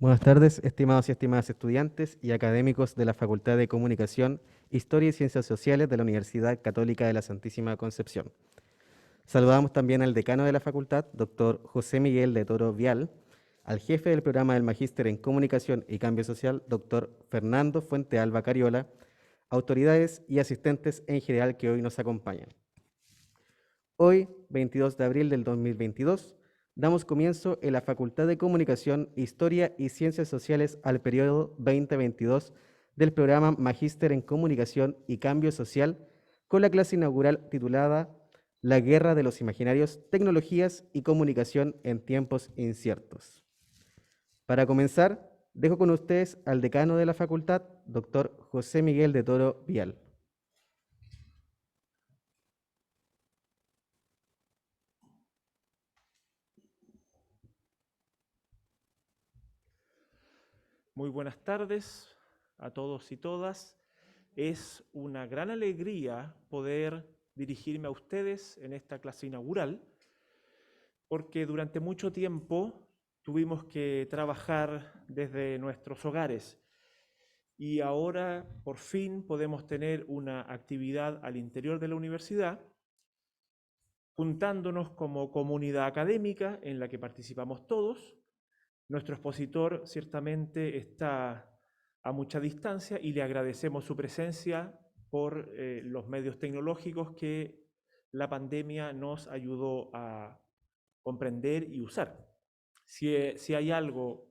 Buenas tardes, estimados y estimadas estudiantes y académicos de la Facultad de Comunicación, Historia y Ciencias Sociales de la Universidad Católica de la Santísima Concepción. Saludamos también al decano de la facultad, doctor José Miguel de Toro Vial, al jefe del programa del Magíster en Comunicación y Cambio Social, doctor Fernando Fuente Alba Cariola, autoridades y asistentes en general que hoy nos acompañan. Hoy, 22 de abril del 2022, damos comienzo en la Facultad de Comunicación, Historia y Ciencias Sociales al periodo 2022 del programa Magíster en Comunicación y Cambio Social con la clase inaugural titulada La Guerra de los Imaginarios, Tecnologías y Comunicación en Tiempos Inciertos. Para comenzar, dejo con ustedes al decano de la facultad, doctor José Miguel de Toro Vial. Muy buenas tardes a todos y todas. Es una gran alegría poder dirigirme a ustedes en esta clase inaugural, porque durante mucho tiempo tuvimos que trabajar desde nuestros hogares y ahora por fin podemos tener una actividad al interior de la universidad, juntándonos como comunidad académica en la que participamos todos. Nuestro expositor ciertamente está a mucha distancia y le agradecemos su presencia por los medios tecnológicos que la pandemia nos ayudó a comprender y usar. Si hay algo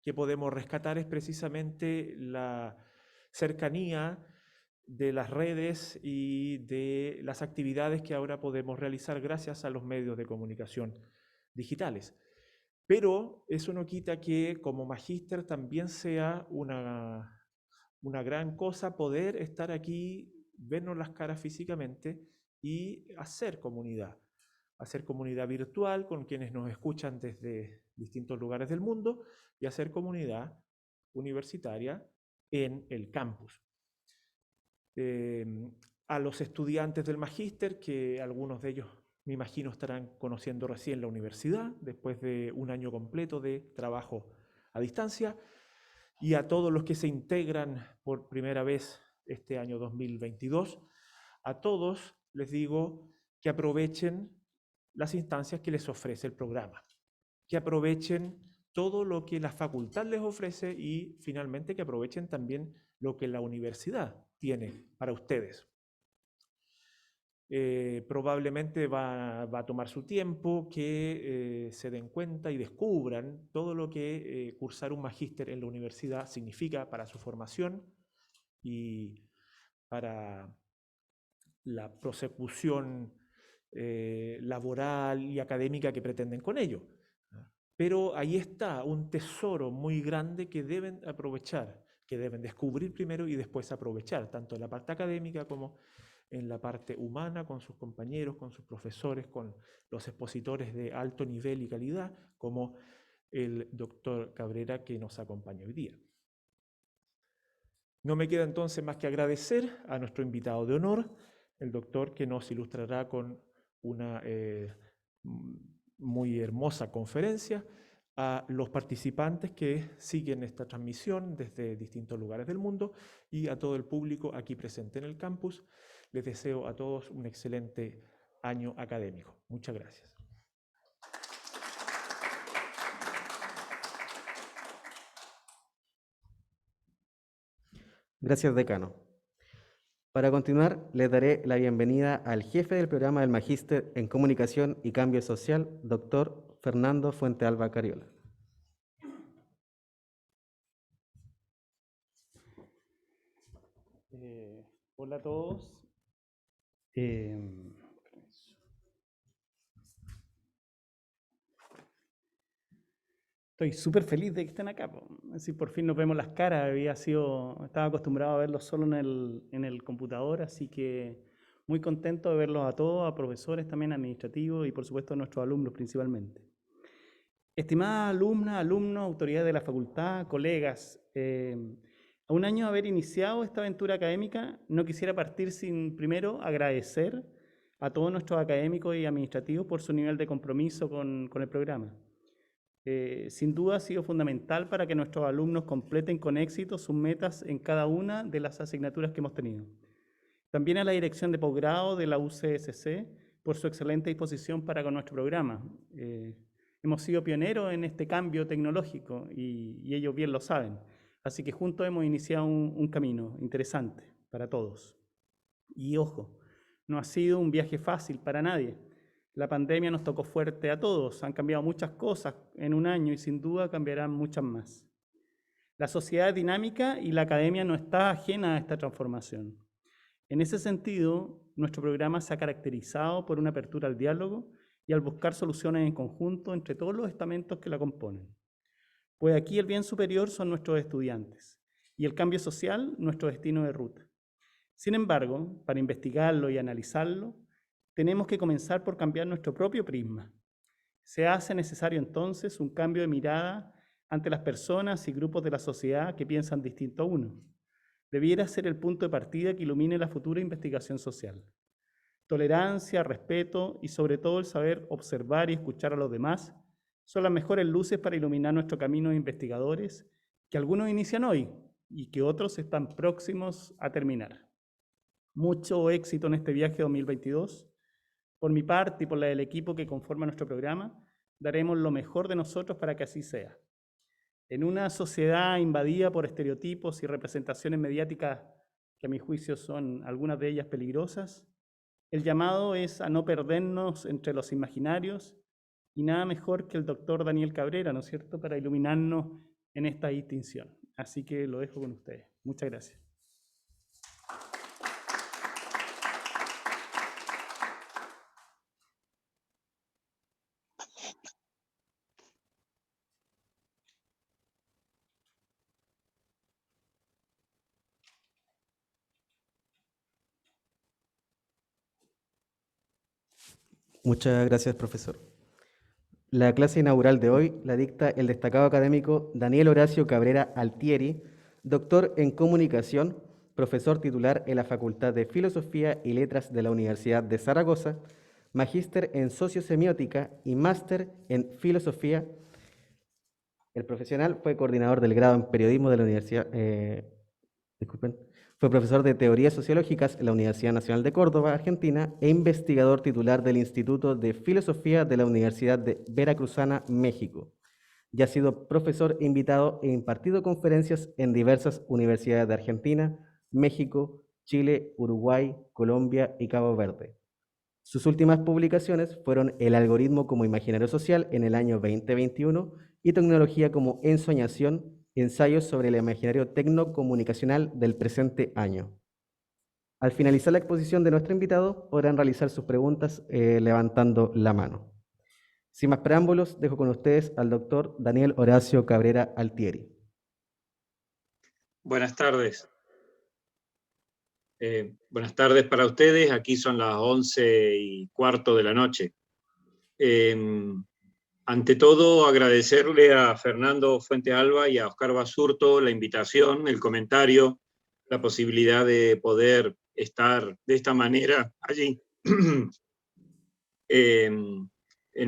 que podemos rescatar es precisamente la cercanía de las redes y de las actividades que ahora podemos realizar gracias a los medios de comunicación digitales. Pero eso no quita que como magíster también sea una gran cosa poder estar aquí, vernos las caras físicamente y hacer comunidad virtual con quienes nos escuchan desde distintos lugares del mundo y hacer comunidad universitaria en el campus. Eh, a los estudiantes del magíster, que algunos de ellos me imagino estarán conociendo recién la universidad, después de un año completo de trabajo a distancia, y a todos los que se integran por primera vez este año 2022, a todos les digo que aprovechen las instancias que les ofrece el programa, que aprovechen todo lo que la facultad les ofrece y finalmente que aprovechen también lo que la universidad tiene para ustedes. Probablemente va a tomar su tiempo, que se den cuenta y descubran todo lo que cursar un magíster en la universidad significa para su formación y para la prosecución laboral y académica que pretenden con ello. Pero ahí está un tesoro muy grande que deben aprovechar, que deben descubrir primero y después aprovechar, tanto en la parte académica como en la parte humana, con sus compañeros, con sus profesores, con los expositores de alto nivel y calidad, como el doctor Cabrera que nos acompaña hoy día. No me queda entonces más que agradecer a nuestro invitado de honor, el doctor que nos ilustrará con una muy hermosa conferencia, a los participantes que siguen esta transmisión desde distintos lugares del mundo y a todo el público aquí presente en el campus. Les deseo a todos un excelente año académico. Muchas gracias. Gracias, decano. Para continuar, les daré la bienvenida al jefe del programa del Magíster en Comunicación y Cambio Social, doctor Fernando Fuente Alba Cariola. Hola a todos. Estoy súper feliz de que estén acá. Así por fin nos vemos las caras. Estaba acostumbrado a verlos solo en el computador, así que muy contento de verlos a todos, a profesores también, administrativos y por supuesto a nuestros alumnos principalmente. Estimadas alumnas, alumnos, autoridades de la facultad, colegas, a un año de haber iniciado esta aventura académica, no quisiera partir sin primero agradecer a todos nuestros académicos y administrativos por su nivel de compromiso con el programa. sin duda ha sido fundamental para que nuestros alumnos completen con éxito sus metas en cada una de las asignaturas que hemos tenido. También a la dirección de posgrado de la UCSC por su excelente disposición para con nuestro programa. Hemos sido pioneros en este cambio tecnológico y ellos bien lo saben. Así que juntos hemos iniciado un camino interesante para todos. Y ojo, no ha sido un viaje fácil para nadie. La pandemia nos tocó fuerte a todos, han cambiado muchas cosas en un año y sin duda cambiarán muchas más. La sociedad es dinámica y la academia no está ajena a esta transformación. En ese sentido, nuestro programa se ha caracterizado por una apertura al diálogo y al buscar soluciones en conjunto entre todos los estamentos que la componen. Pues aquí el bien superior son nuestros estudiantes y el cambio social nuestro destino de ruta. Sin embargo, para investigarlo y analizarlo, tenemos que comenzar por cambiar nuestro propio prisma. Se hace necesario entonces un cambio de mirada ante las personas y grupos de la sociedad que piensan distinto a uno. Debiera ser el punto de partida que ilumine la futura investigación social. Tolerancia, respeto y sobre todo el saber observar y escuchar a los demás son las mejores luces para iluminar nuestro camino de investigadores que algunos inician hoy y que otros están próximos a terminar. Mucho éxito en este viaje 2022. Por mi parte y por la del equipo que conforma nuestro programa, daremos lo mejor de nosotros para que así sea. En una sociedad invadida por estereotipos y representaciones mediáticas que a mi juicio son algunas de ellas peligrosas, el llamado es a no perdernos entre los imaginarios y nada mejor que el doctor Daniel Cabrera, ¿no es cierto?, para iluminarnos en esta distinción. Así que lo dejo con ustedes. Muchas gracias. Muchas gracias, profesor. La clase inaugural de hoy la dicta el destacado académico Daniel Horacio Cabrera Altieri, doctor en comunicación, profesor titular en la Facultad de Filosofía y Letras de la Universidad de Zaragoza, magíster en sociosemiótica y máster en filosofía. El profesional fue coordinador del grado en periodismo de la Universidad, fue profesor de teorías sociológicas en la Universidad Nacional de Córdoba, Argentina, e investigador titular del Instituto de Filosofía de la Universidad de Veracruzana, México. Ya ha sido profesor invitado e impartido conferencias en diversas universidades de Argentina, México, Chile, Uruguay, Colombia y Cabo Verde. Sus últimas publicaciones fueron El algoritmo como imaginario social en el año 2021 y Tecnología como ensoñación, ensayos sobre el imaginario tecnocomunicacional del presente año. Al finalizar la exposición de nuestro invitado, podrán realizar sus preguntas levantando la mano. Sin más preámbulos, dejo con ustedes al doctor Daniel Horacio Cabrera Altieri. Buenas tardes. Buenas tardes para ustedes. Aquí son las 11:15 de la noche. Ante todo, agradecerle a Fernando Fuentealba y a Oscar Basurto la invitación, el comentario, la posibilidad de poder estar de esta manera allí en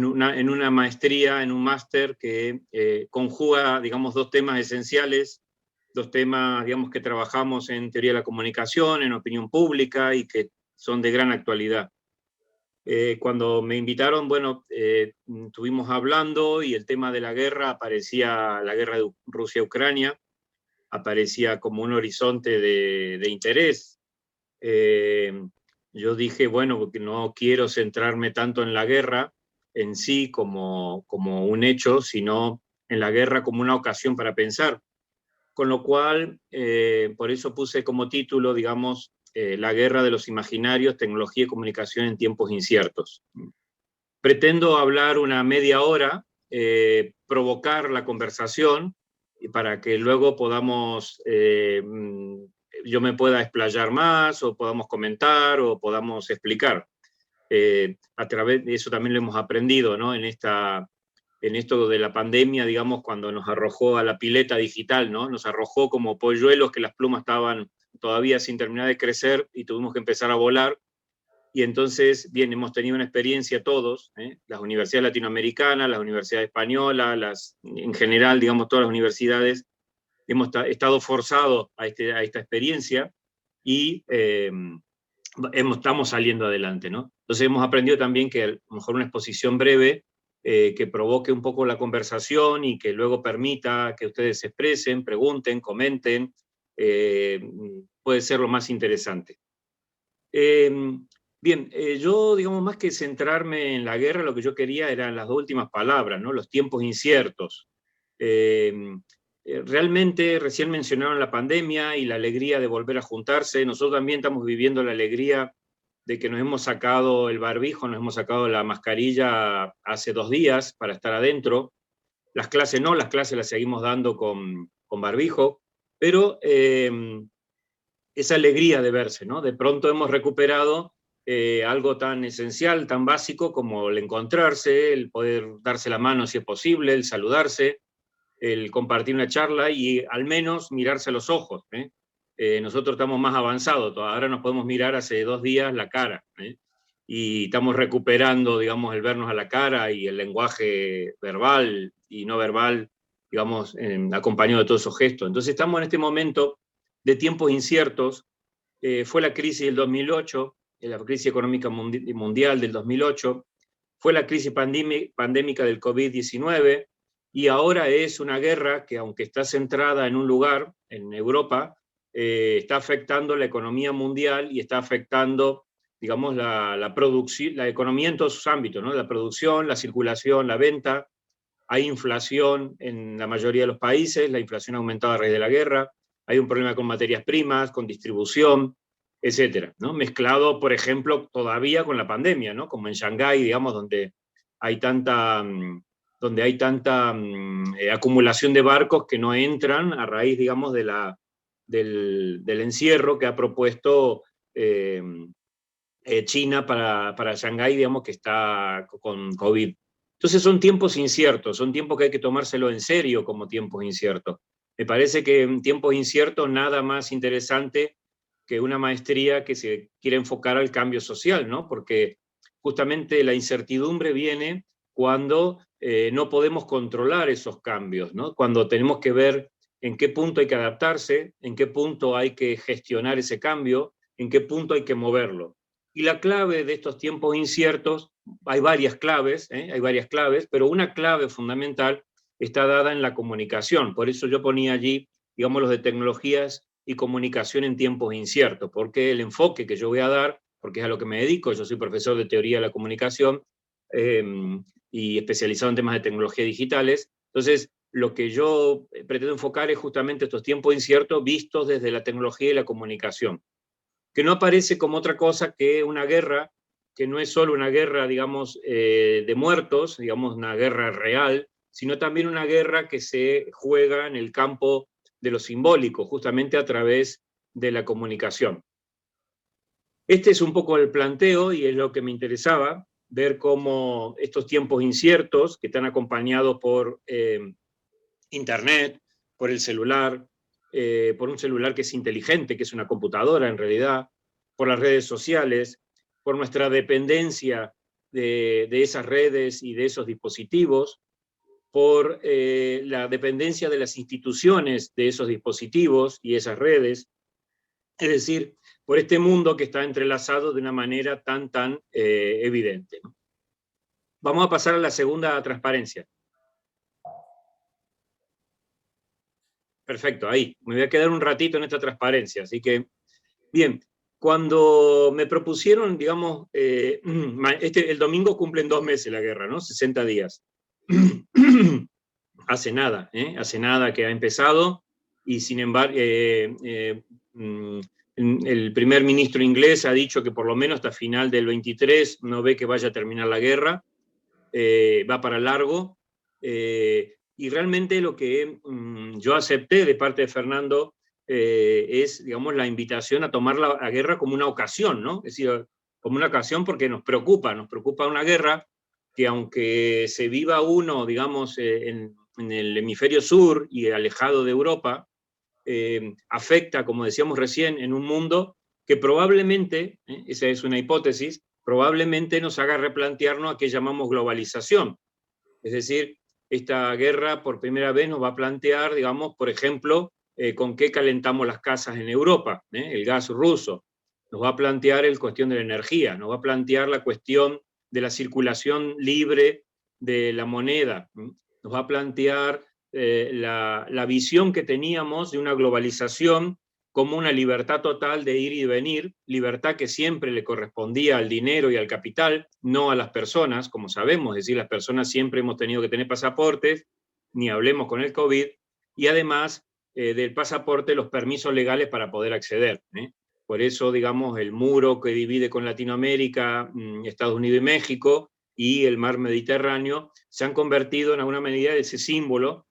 una maestría, en un máster que conjuga, digamos, dos temas esenciales, dos temas, digamos, que trabajamos en teoría de la comunicación, en opinión pública y que son de gran actualidad. Cuando me invitaron, bueno, estuvimos hablando y el tema de la guerra aparecía, la guerra de Rusia-Ucrania, aparecía como un horizonte de interés. Yo dije, bueno, porque no quiero centrarme tanto en la guerra en sí como un hecho, sino en la guerra como una ocasión para pensar. Con lo cual, por eso puse como título, digamos, La guerra de los imaginarios, tecnología y comunicación en tiempos inciertos. Pretendo hablar una media hora, provocar la conversación, para que luego podamos, yo me pueda explayar más, o podamos comentar, o podamos explicar. A través de eso también lo hemos aprendido, ¿no? En esto de la pandemia, digamos, cuando nos arrojó a la pileta digital, ¿no? Nos arrojó como polluelos que las plumas estaban todavía sin terminar de crecer y tuvimos que empezar a volar. y entonces, bien, hemos tenido una experiencia todos, las universidades latinoamericanas, las universidades españolas, en general, digamos, todas las universidades, hemos estado forzados a esta experiencia y estamos saliendo adelante, ¿no? Entonces hemos aprendido también que a lo mejor una exposición breve que provoque un poco la conversación y que luego permita que ustedes se expresen, pregunten, comenten, puede ser lo más interesante. Bien, yo, digamos, más que centrarme en la guerra, lo que yo quería eran las dos últimas palabras, ¿no? Los tiempos inciertos. Realmente, recién mencionaron la pandemia y la alegría de volver a juntarse. Nosotros también estamos viviendo la alegría de que nos hemos sacado el barbijo, nos hemos sacado la mascarilla hace 2 días para estar adentro. Las clases no, las clases las seguimos dando con barbijo, pero esa alegría de verse, ¿no? De pronto hemos recuperado algo tan esencial, tan básico como el encontrarse, el poder darse la mano si es posible, el saludarse, el compartir una charla y al menos mirarse a los ojos. Nosotros estamos más avanzados, ahora nos podemos mirar hace 2 días la cara, y estamos recuperando, digamos, el vernos a la cara y el lenguaje verbal y no verbal, digamos, acompañado de todos esos gestos. Entonces estamos en este momento de tiempos inciertos. Fue la crisis del 2008, la crisis económica mundial del 2008, fue la crisis pandémica del COVID-19, y ahora es una guerra que, aunque está centrada en un lugar, en Europa, está afectando la economía mundial y está afectando, digamos, la producción, la economía en todos sus ámbitos, ¿no? La producción, la circulación, la venta. Hay inflación en la mayoría de los países, la inflación ha aumentado a raíz de la guerra, hay un problema con materias primas, con distribución, etcétera, ¿no? Mezclado, por ejemplo, todavía con la pandemia, ¿no? Como en Shanghái, digamos, donde hay tanta acumulación de barcos que no entran a raíz, digamos, del encierro que ha propuesto China para Shanghái, digamos, que está con COVID. Entonces son tiempos inciertos, son tiempos que hay que tomárselo en serio como tiempos inciertos. Me parece que en tiempos inciertos nada más interesante que una maestría que se quiere enfocar al cambio social, ¿no? Porque justamente la incertidumbre viene cuando no podemos controlar esos cambios, ¿no? Cuando tenemos que ver en qué punto hay que adaptarse, en qué punto hay que gestionar ese cambio, en qué punto hay que moverlo. Y la clave de estos tiempos inciertos, hay varias claves, pero una clave fundamental está dada en la comunicación. Por eso yo ponía allí, digamos, los de tecnologías y comunicación en tiempos inciertos, porque el enfoque que yo voy a dar, porque es a lo que me dedico, yo soy profesor de teoría de la comunicación y especializado en temas de tecnologías digitales. Entonces, lo que yo pretendo enfocar es justamente estos tiempos inciertos vistos desde la tecnología y la comunicación, que no aparece como otra cosa que una guerra, que no es solo una guerra, digamos, de muertos, digamos, una guerra real, sino también una guerra que se juega en el campo de lo simbólico, justamente a través de la comunicación. Este es un poco el planteo y es lo que me interesaba, ver cómo estos tiempos inciertos, que están acompañados por Internet, por el celular, por un celular que es inteligente, que es una computadora en realidad, por las redes sociales, por nuestra dependencia de esas redes y de esos dispositivos, por la dependencia de las instituciones de esos dispositivos y esas redes, es decir, por este mundo que está entrelazado de una manera tan evidente, ¿no? Vamos a pasar a la segunda transparencia. Perfecto, ahí. Me voy a quedar un ratito en esta transparencia, así que, bien, cuando me propusieron, digamos, el domingo cumplen 2 meses la guerra, ¿no? 60 días. Hace nada que ha empezado, y sin embargo, el primer ministro inglés ha dicho que por lo menos hasta final del 23 no ve que vaya a terminar la guerra, va para largo, y realmente lo que yo acepté de parte de Fernando es, digamos, la invitación a tomar la guerra como una ocasión, ¿no? Es decir, como una ocasión porque nos preocupa una guerra que, aunque se viva uno, digamos, en el hemisferio sur y alejado de Europa, afecta, como decíamos recién, en un mundo que probablemente, esa es una hipótesis, probablemente nos haga replantearnos a qué llamamos globalización. Es decir, esta guerra por primera vez nos va a plantear, digamos, por ejemplo, con qué calentamos las casas en Europa, el gas ruso. Nos va a plantear la cuestión de la energía, nos va a plantear la cuestión de la circulación libre de la moneda, nos va a plantear la visión que teníamos de una globalización como una libertad total de ir y venir, libertad que siempre le correspondía al dinero y al capital, no a las personas, como sabemos, es decir, las personas siempre hemos tenido que tener pasaportes, ni hablemos con el COVID, y además del pasaporte los permisos legales para poder acceder. Por eso, digamos, el muro que divide con Latinoamérica, Estados Unidos y México, y el mar Mediterráneo, se han convertido en alguna medida de ese símbolo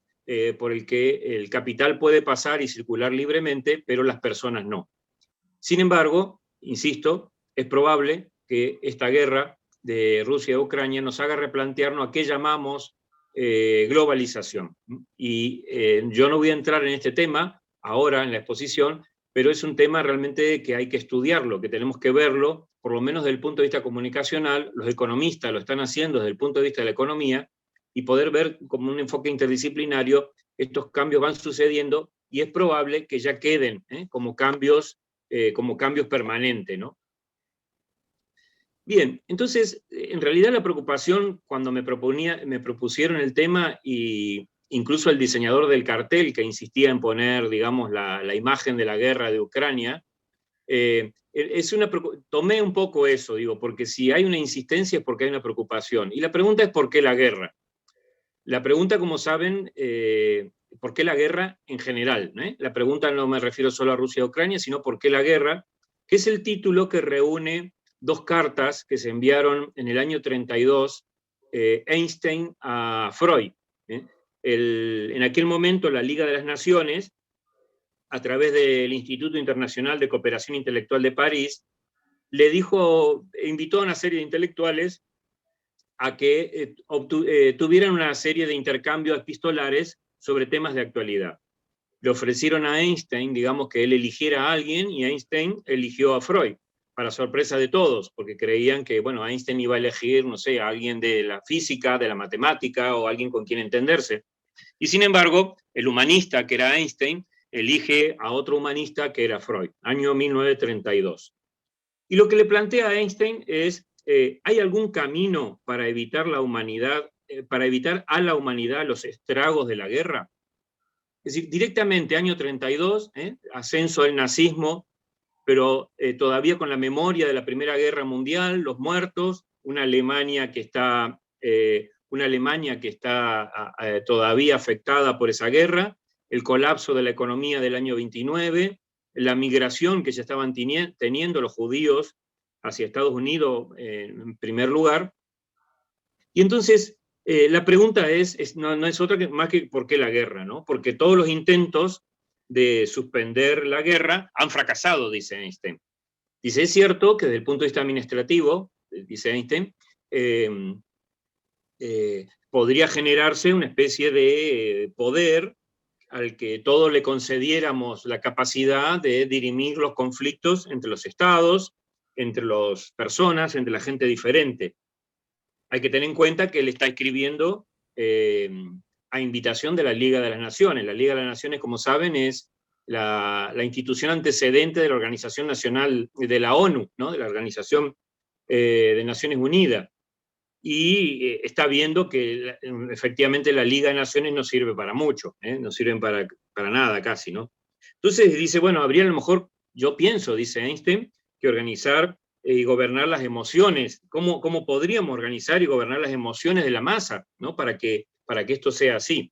por el que el capital puede pasar y circular libremente, pero las personas no. Sin embargo, insisto, es probable que esta guerra de Rusia a Ucrania nos haga replantearnos a qué llamamos globalización. Y yo no voy a entrar en este tema ahora en la exposición, pero es un tema realmente que hay que estudiarlo, que tenemos que verlo, por lo menos desde el punto de vista comunicacional. Los economistas lo están haciendo desde el punto de vista de la economía, y poder ver como un enfoque interdisciplinario estos cambios van sucediendo, y es probable que ya queden como cambios permanentes, ¿no? Bien, entonces, en realidad la preocupación cuando me propusieron el tema, y incluso el diseñador del cartel que insistía en poner, digamos, la imagen de la guerra de Ucrania, tomé un poco eso, digo, porque si hay una insistencia es porque hay una preocupación. Y la pregunta es ¿por qué la guerra? La pregunta, como saben, ¿por qué la guerra en general? La pregunta no me refiero solo a Rusia y Ucrania, sino ¿por qué la guerra? Que es el título que reúne dos cartas que se enviaron en el año 32 Einstein a Freud. En aquel momento la Liga de las Naciones, a través del Instituto Internacional de Cooperación Intelectual de París, invitó a una serie de intelectuales a que tuvieran una serie de intercambios epistolares sobre temas de actualidad. Le ofrecieron a Einstein, digamos, que él eligiera a alguien, y Einstein eligió a Freud, para sorpresa de todos, porque creían que, bueno, Einstein iba a elegir, no sé, a alguien de la física, de la matemática, o alguien con quien entenderse. Y sin embargo, el humanista, que era Einstein, elige a otro humanista, que era Freud, año 1932. Y lo que le plantea a Einstein es, ¿hay algún camino para evitar a la humanidad los estragos de la guerra? Es decir, directamente, año 32, ascenso del nazismo, pero todavía con la memoria de la Primera Guerra Mundial, los muertos, una Alemania que está todavía afectada por esa guerra, el colapso de la economía del año 29, la migración que ya estaban teniendo los judíos hacia Estados Unidos en primer lugar. Y entonces la pregunta no es otra más que ¿por qué la guerra? ¿No? Porque todos los intentos de suspender la guerra han fracasado, dice Einstein. Dice, es cierto que desde el punto de vista administrativo, dice Einstein, podría generarse una especie de poder al que todos le concediéramos la capacidad de dirimir los conflictos entre los estados, entre las personas, entre la gente diferente. Hay que tener en cuenta que él está escribiendo a invitación de la Liga de las Naciones. La Liga de las Naciones, como saben, es la institución antecedente de la Organización Nacional de la ONU, ¿no? De la Organización de Naciones Unidas. Y está viendo que efectivamente la Liga de Naciones no sirve para mucho, no sirven para nada casi, ¿no? Entonces dice, bueno, habría a lo mejor, yo pienso, dice Einstein, que organizar y gobernar las emociones. ¿Cómo podríamos organizar y gobernar las emociones de la masa, ¿no? para que esto sea así?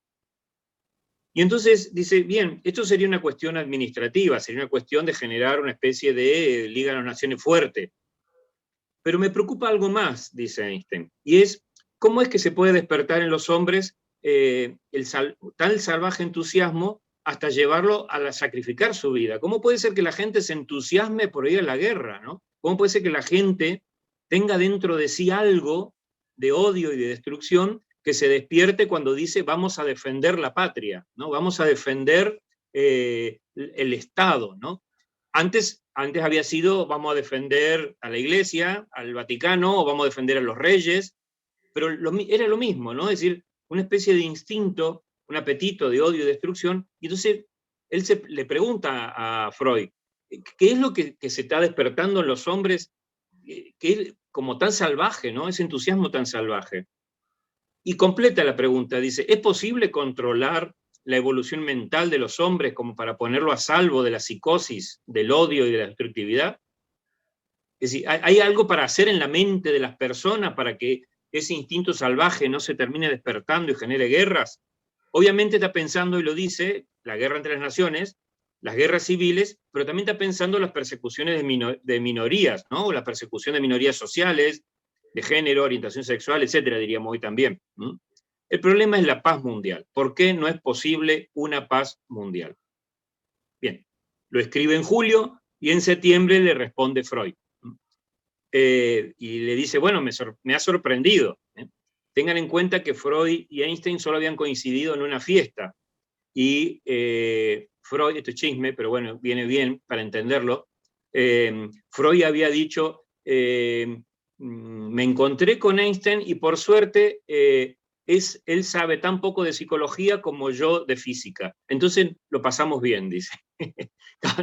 Y entonces dice, bien, esto sería una cuestión administrativa, sería una cuestión de generar una especie de Liga de las Naciones fuerte. Pero me preocupa algo más, dice Einstein, y es cómo es que se puede despertar en los hombres tal salvaje entusiasmo hasta llevarlo a sacrificar su vida. ¿Cómo puede ser que la gente se entusiasme por ir a la guerra, ¿no? ¿Cómo puede ser que la gente tenga dentro de sí algo de odio y de destrucción que se despierte cuando dice vamos a defender la patria, ¿no? Vamos a defender el Estado, ¿no? Antes antes había sido, vamos a defender a la Iglesia, al Vaticano, o vamos a defender a los reyes, pero era lo mismo, ¿no? Es decir, una especie de instinto, un apetito de odio y destrucción, y entonces él le pregunta a Freud, ¿qué es lo que se está despertando en los hombres, que es como tan salvaje, ¿no? Ese entusiasmo tan salvaje. Y completa la pregunta, dice, ¿es posible controlar la evolución mental de los hombres como para ponerlo a salvo de la psicosis, del odio y de la destructividad? Es decir, ¿hay algo para hacer en la mente de las personas para que ese instinto salvaje no se termine despertando y genere guerras? Obviamente está pensando, y lo dice, la guerra entre las naciones, las guerras civiles, pero también está pensando en las persecuciones de minorías, ¿no? La persecución de minorías sociales, de género, orientación sexual, etcétera, diríamos hoy también. El problema es la paz mundial. ¿Por qué no es posible una paz mundial? Bien, lo escribe en julio y en septiembre le responde Freud. Y le dice, bueno, me ha sorprendido. Tengan en cuenta que Freud y Einstein solo habían coincidido en una fiesta. Y Freud, esto es chisme, pero bueno, viene bien para entenderlo, Freud había dicho, me encontré con Einstein y por suerte él sabe tan poco de psicología como yo de física. Entonces lo pasamos bien, dice.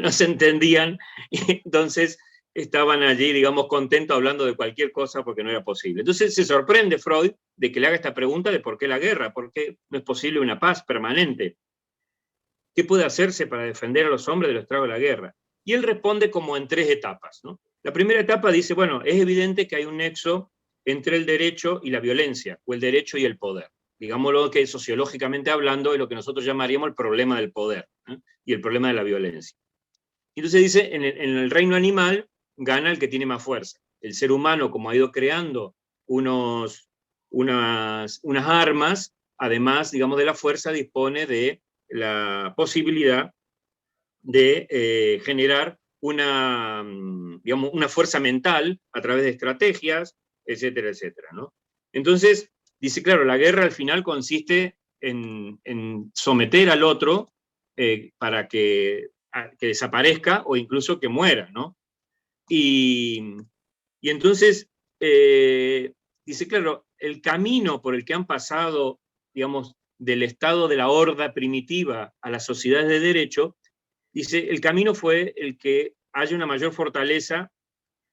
No se entendían, y entonces estaban allí, digamos, contentos hablando de cualquier cosa porque no era posible. Entonces se sorprende Freud de que le haga esta pregunta de por qué la guerra, por qué no es posible una paz permanente. ¿Qué puede hacerse para defender a los hombres de los estragos de la guerra? Y él responde como en 3 etapas, ¿no? La primera etapa dice, bueno, es evidente que hay un nexo entre el derecho y la violencia, o el derecho y el poder. Digámoslo que sociológicamente hablando es lo que nosotros llamaríamos el problema del poder, ¿eh? Y el problema de la violencia. Entonces dice, en el reino animal gana el que tiene más fuerza. El ser humano, como ha ido creando unas armas, además, digamos, de la fuerza, dispone de la posibilidad de generar digamos, una fuerza mental a través de estrategias, etcétera, etcétera, ¿no? Entonces, dice, claro, la guerra al final consiste en someter al otro para que desaparezca o incluso que muera, ¿no? Y entonces, dice, claro, el camino por el que han pasado, digamos, del estado de la horda primitiva a las sociedades de derecho, dice, el camino fue el que haya una mayor fortaleza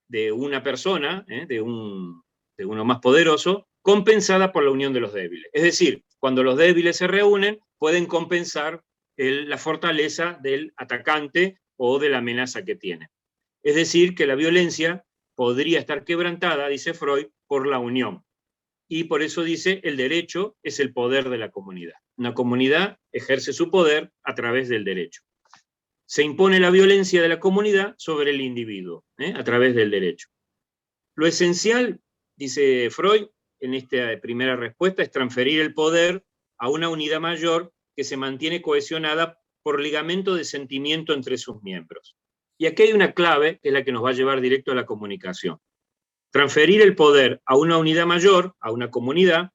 de una persona, de uno más poderoso, compensada por la unión de los débiles. Es decir, cuando los débiles se reúnen, pueden compensar la fortaleza del atacante o de la amenaza que tiene. Es decir, que la violencia podría estar quebrantada, dice Freud, por la unión. Y por eso dice, el derecho es el poder de la comunidad. Una comunidad ejerce su poder a través del derecho. Se impone la violencia de la comunidad sobre el individuo, a través del derecho. Lo esencial, dice Freud, en esta primera respuesta, es transferir el poder a una unidad mayor que se mantiene cohesionada por ligamento de sentimiento entre sus miembros. Y aquí hay una clave que es la que nos va a llevar directo a la comunicación. Transferir el poder a una unidad mayor, a una comunidad,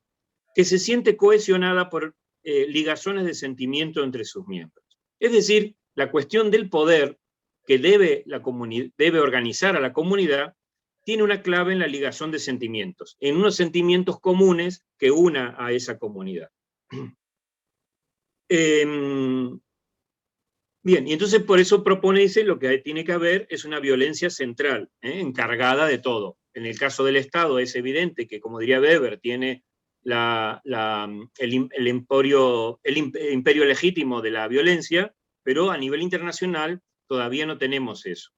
que se siente cohesionada por ligazones de sentimiento entre sus miembros. Es decir, la cuestión del poder que debe organizar a la comunidad tiene una clave en la ligación de sentimientos, en unos sentimientos comunes que una a esa comunidad. Bien, y entonces por eso propone, dice, lo que tiene que haber es una violencia central, encargada de todo. En el caso del Estado es evidente que, como diría Weber, tiene el imperio legítimo de la violencia, pero a nivel internacional todavía no tenemos eso.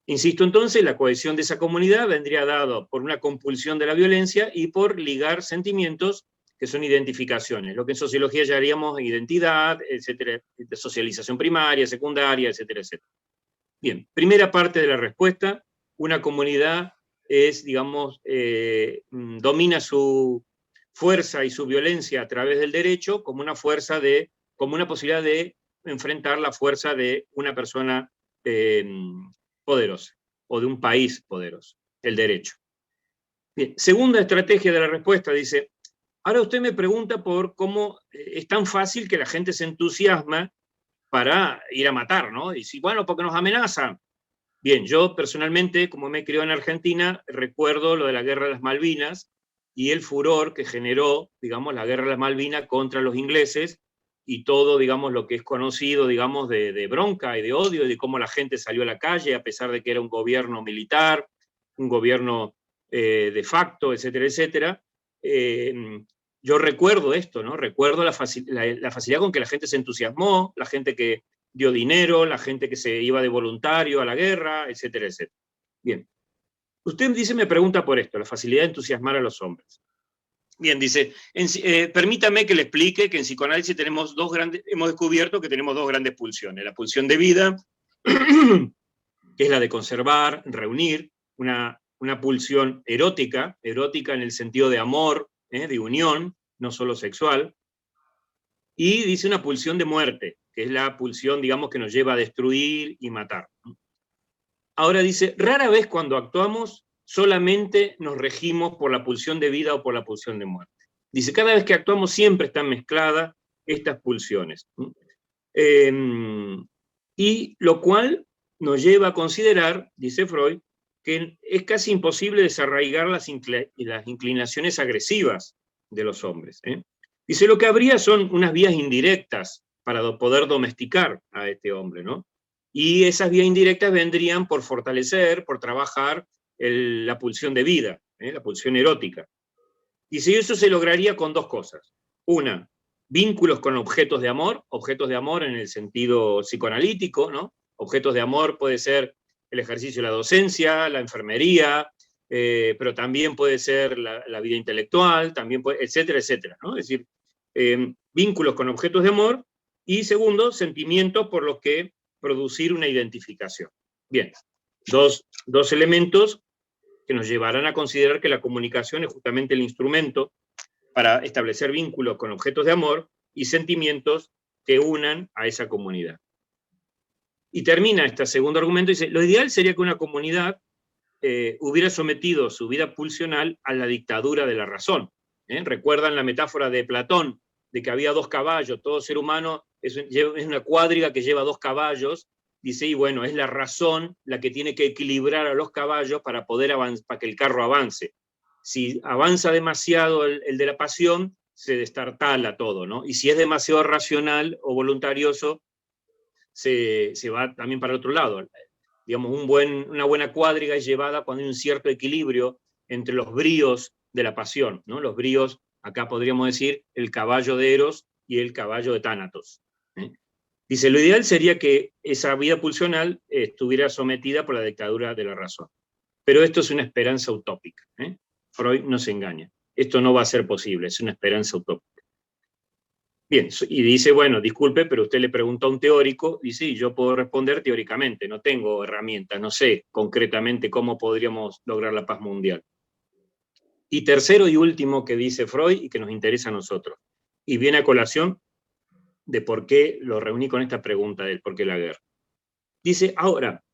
Insisto entonces, la cohesión de esa comunidad vendría dado por una compulsión de la violencia y por ligar sentimientos que son identificaciones, lo que en sociología llamaríamos identidad, etcétera, socialización primaria, secundaria, etcétera, etcétera. Bien, primera parte de la respuesta, una comunidad es, digamos, domina su fuerza y su violencia a través del derecho como una posibilidad de enfrentar la fuerza de una persona poderosa, o de un país poderoso, el derecho. Bien, segunda estrategia de la respuesta, dice, ahora usted me pregunta por cómo es tan fácil que la gente se entusiasma para ir a matar, ¿no? Y si, bueno, porque nos amenazan. Bien, yo personalmente, como me crié en Argentina, recuerdo lo de la Guerra de las Malvinas y el furor que generó, digamos, la Guerra de las Malvinas contra los ingleses y todo, digamos, lo que es conocido, digamos, de bronca y de odio, y de cómo la gente salió a la calle, a pesar de que era un gobierno militar, un gobierno de facto, etcétera, etcétera. Yo recuerdo esto, ¿no? Recuerdo la facilidad con que la gente se entusiasmó, la gente que dio dinero, la gente que se iba de voluntario a la guerra, etcétera, etcétera. Bien. Usted dice, me pregunta por esto, la facilidad de entusiasmar a los hombres. Bien, dice, permítame que le explique que en psicoanálisis hemos descubierto que tenemos dos grandes pulsiones. La pulsión de vida, que es la de conservar, reunir, una pulsión erótica en el sentido de amor, de unión, no solo sexual, y dice una pulsión de muerte, que es la pulsión, digamos, que nos lleva a destruir y matar. Ahora dice, rara vez cuando actuamos solamente nos regimos por la pulsión de vida o por la pulsión de muerte. Dice, cada vez que actuamos siempre están mezcladas estas pulsiones. Y lo cual nos lleva a considerar, dice Freud, que es casi imposible desarraigar las inclinaciones agresivas de los hombres. Dice, lo que habría son unas vías indirectas para poder domesticar a este hombre, ¿no? Y esas vías indirectas vendrían por fortalecer, por trabajar la pulsión de vida, la pulsión erótica. Y si eso se lograría con dos cosas. Una, vínculos con objetos de amor en el sentido psicoanalítico, ¿no? Objetos de amor puede ser el ejercicio de la docencia, la enfermería, pero también puede ser la vida intelectual, también puede, etcétera, etcétera, ¿no? Es decir, vínculos con objetos de amor, y segundo, sentimientos por los que producir una identificación. Bien, dos elementos que nos llevarán a considerar que la comunicación es justamente el instrumento para establecer vínculos con objetos de amor y sentimientos que unan a esa comunidad. Y termina este segundo argumento y dice, lo ideal sería que una comunidad hubiera sometido su vida pulsional a la dictadura de la razón. ¿Recuerdan la metáfora de Platón, de que había dos caballos? Todo ser humano es una cuadriga que lleva dos caballos, dice, y bueno, es la razón la que tiene que equilibrar a los caballos para poder para que el carro avance. Si avanza demasiado el de la pasión, se destartala todo, ¿no? Y si es demasiado racional o voluntarioso, se va también para el otro lado. Digamos, una buena cuadriga es llevada cuando hay un cierto equilibrio entre los bríos de la pasión, ¿no? Los bríos, acá podríamos decir, el caballo de Eros y el caballo de Tánatos. Dice, lo ideal sería que esa vida pulsional estuviera sometida por la dictadura de la razón. Pero esto es una esperanza utópica. Freud no se engaña. Esto no va a ser posible, es una esperanza utópica. Bien, y dice, bueno, disculpe, pero usted le preguntó a un teórico, y sí, yo puedo responder teóricamente, no tengo herramientas, no sé concretamente cómo podríamos lograr la paz mundial. Y tercero y último que dice Freud y que nos interesa a nosotros, y viene a colación de por qué lo reuní con esta pregunta del por qué la guerra. Dice, ahora,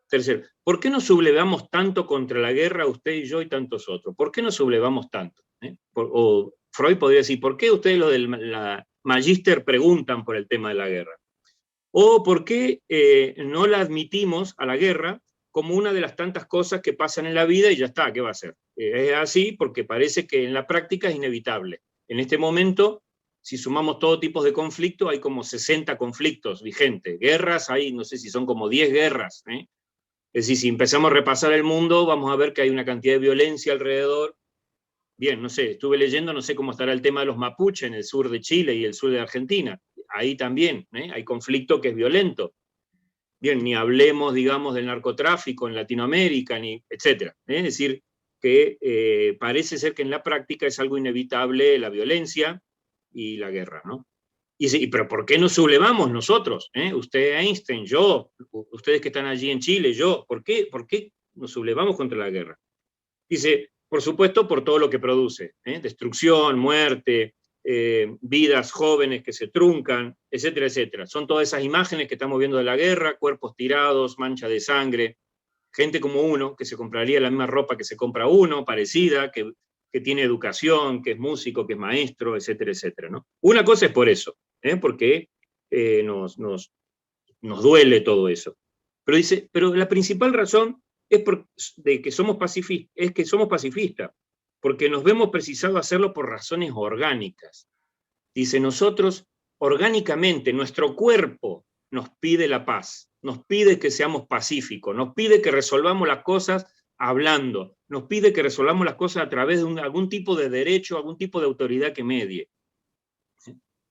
tercero, ¿por qué nos sublevamos tanto contra la guerra usted y yo y tantos otros? ¿Por qué nos sublevamos tanto? O Freud podría decir, ¿por qué ustedes lo del Magister preguntan por el tema de la guerra? ¿O por qué no la admitimos a la guerra como una de las tantas cosas que pasan en la vida y ya está, ¿qué va a ser? Es así porque parece que en la práctica es inevitable. En este momento, si sumamos todo tipo de conflictos, hay como 60 conflictos vigentes. Guerras, hay no sé si son como 10 guerras. Es decir, si empezamos a repasar el mundo, vamos a ver que hay una cantidad de violencia alrededor. Bien, no sé, estuve leyendo, no sé cómo estará el tema de los mapuches en el sur de Chile y el sur de Argentina. Ahí también hay conflicto que es violento. Bien, ni hablemos, digamos, del narcotráfico en Latinoamérica, etcétera. Es decir, que parece ser que en la práctica es algo inevitable la violencia y la guerra, ¿no? Pero ¿por qué nos sublevamos nosotros? Usted, Einstein, yo, ustedes que están allí en Chile, yo, ¿por qué nos sublevamos contra la guerra? Dice, por supuesto, por todo lo que produce, destrucción, muerte, vidas jóvenes que se truncan, etcétera, etcétera. Son todas esas imágenes que estamos viendo de la guerra, cuerpos tirados, mancha de sangre, gente como uno, que se compraría la misma ropa que se compra uno, parecida, que tiene educación, que es músico, que es maestro, etcétera, etcétera, ¿no? Una cosa es por eso, porque nos duele todo eso. Pero dice, pero la principal razón es de que somos pacifistas, porque nos vemos precisados a hacerlo por razones orgánicas. Dice, nosotros orgánicamente, nuestro cuerpo nos pide la paz, nos pide que seamos pacíficos, nos pide que resolvamos las cosas hablando, nos pide que resolvamos las cosas a través de algún tipo de derecho, algún tipo de autoridad que medie.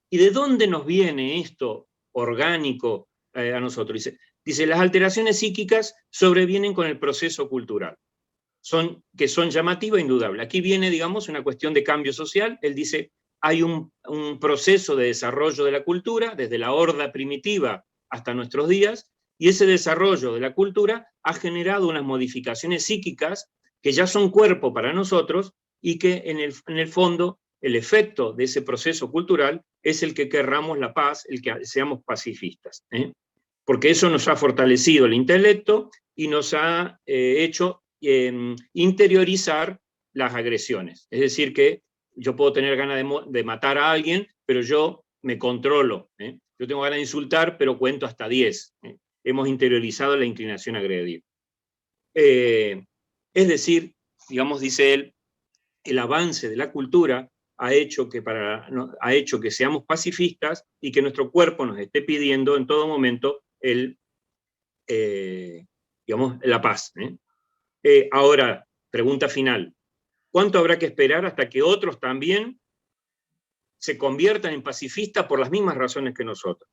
¿Y de dónde nos viene esto orgánico a nosotros? Dice, las alteraciones psíquicas sobrevienen con el proceso cultural, que son llamativas e indudables. Aquí viene, digamos, una cuestión de cambio social. Él dice, hay un proceso de desarrollo de la cultura, desde la horda primitiva hasta nuestros días, y ese desarrollo de la cultura ha generado unas modificaciones psíquicas que ya son cuerpo para nosotros, y que en el fondo el efecto de ese proceso cultural es el que querramos la paz, el que seamos pacifistas, porque eso nos ha fortalecido el intelecto y nos ha hecho interiorizar las agresiones. Es decir, que yo puedo tener ganas de matar a alguien, pero yo me controlo. Yo tengo ganas de insultar, pero cuento hasta 10. Hemos interiorizado la inclinación a agredir. Es decir, digamos, dice él, el avance de la cultura ha hecho que seamos pacifistas y que nuestro cuerpo nos esté pidiendo en todo momento la paz. Ahora, pregunta final. ¿Cuánto habrá que esperar hasta que otros también se conviertan en pacifistas por las mismas razones que nosotros?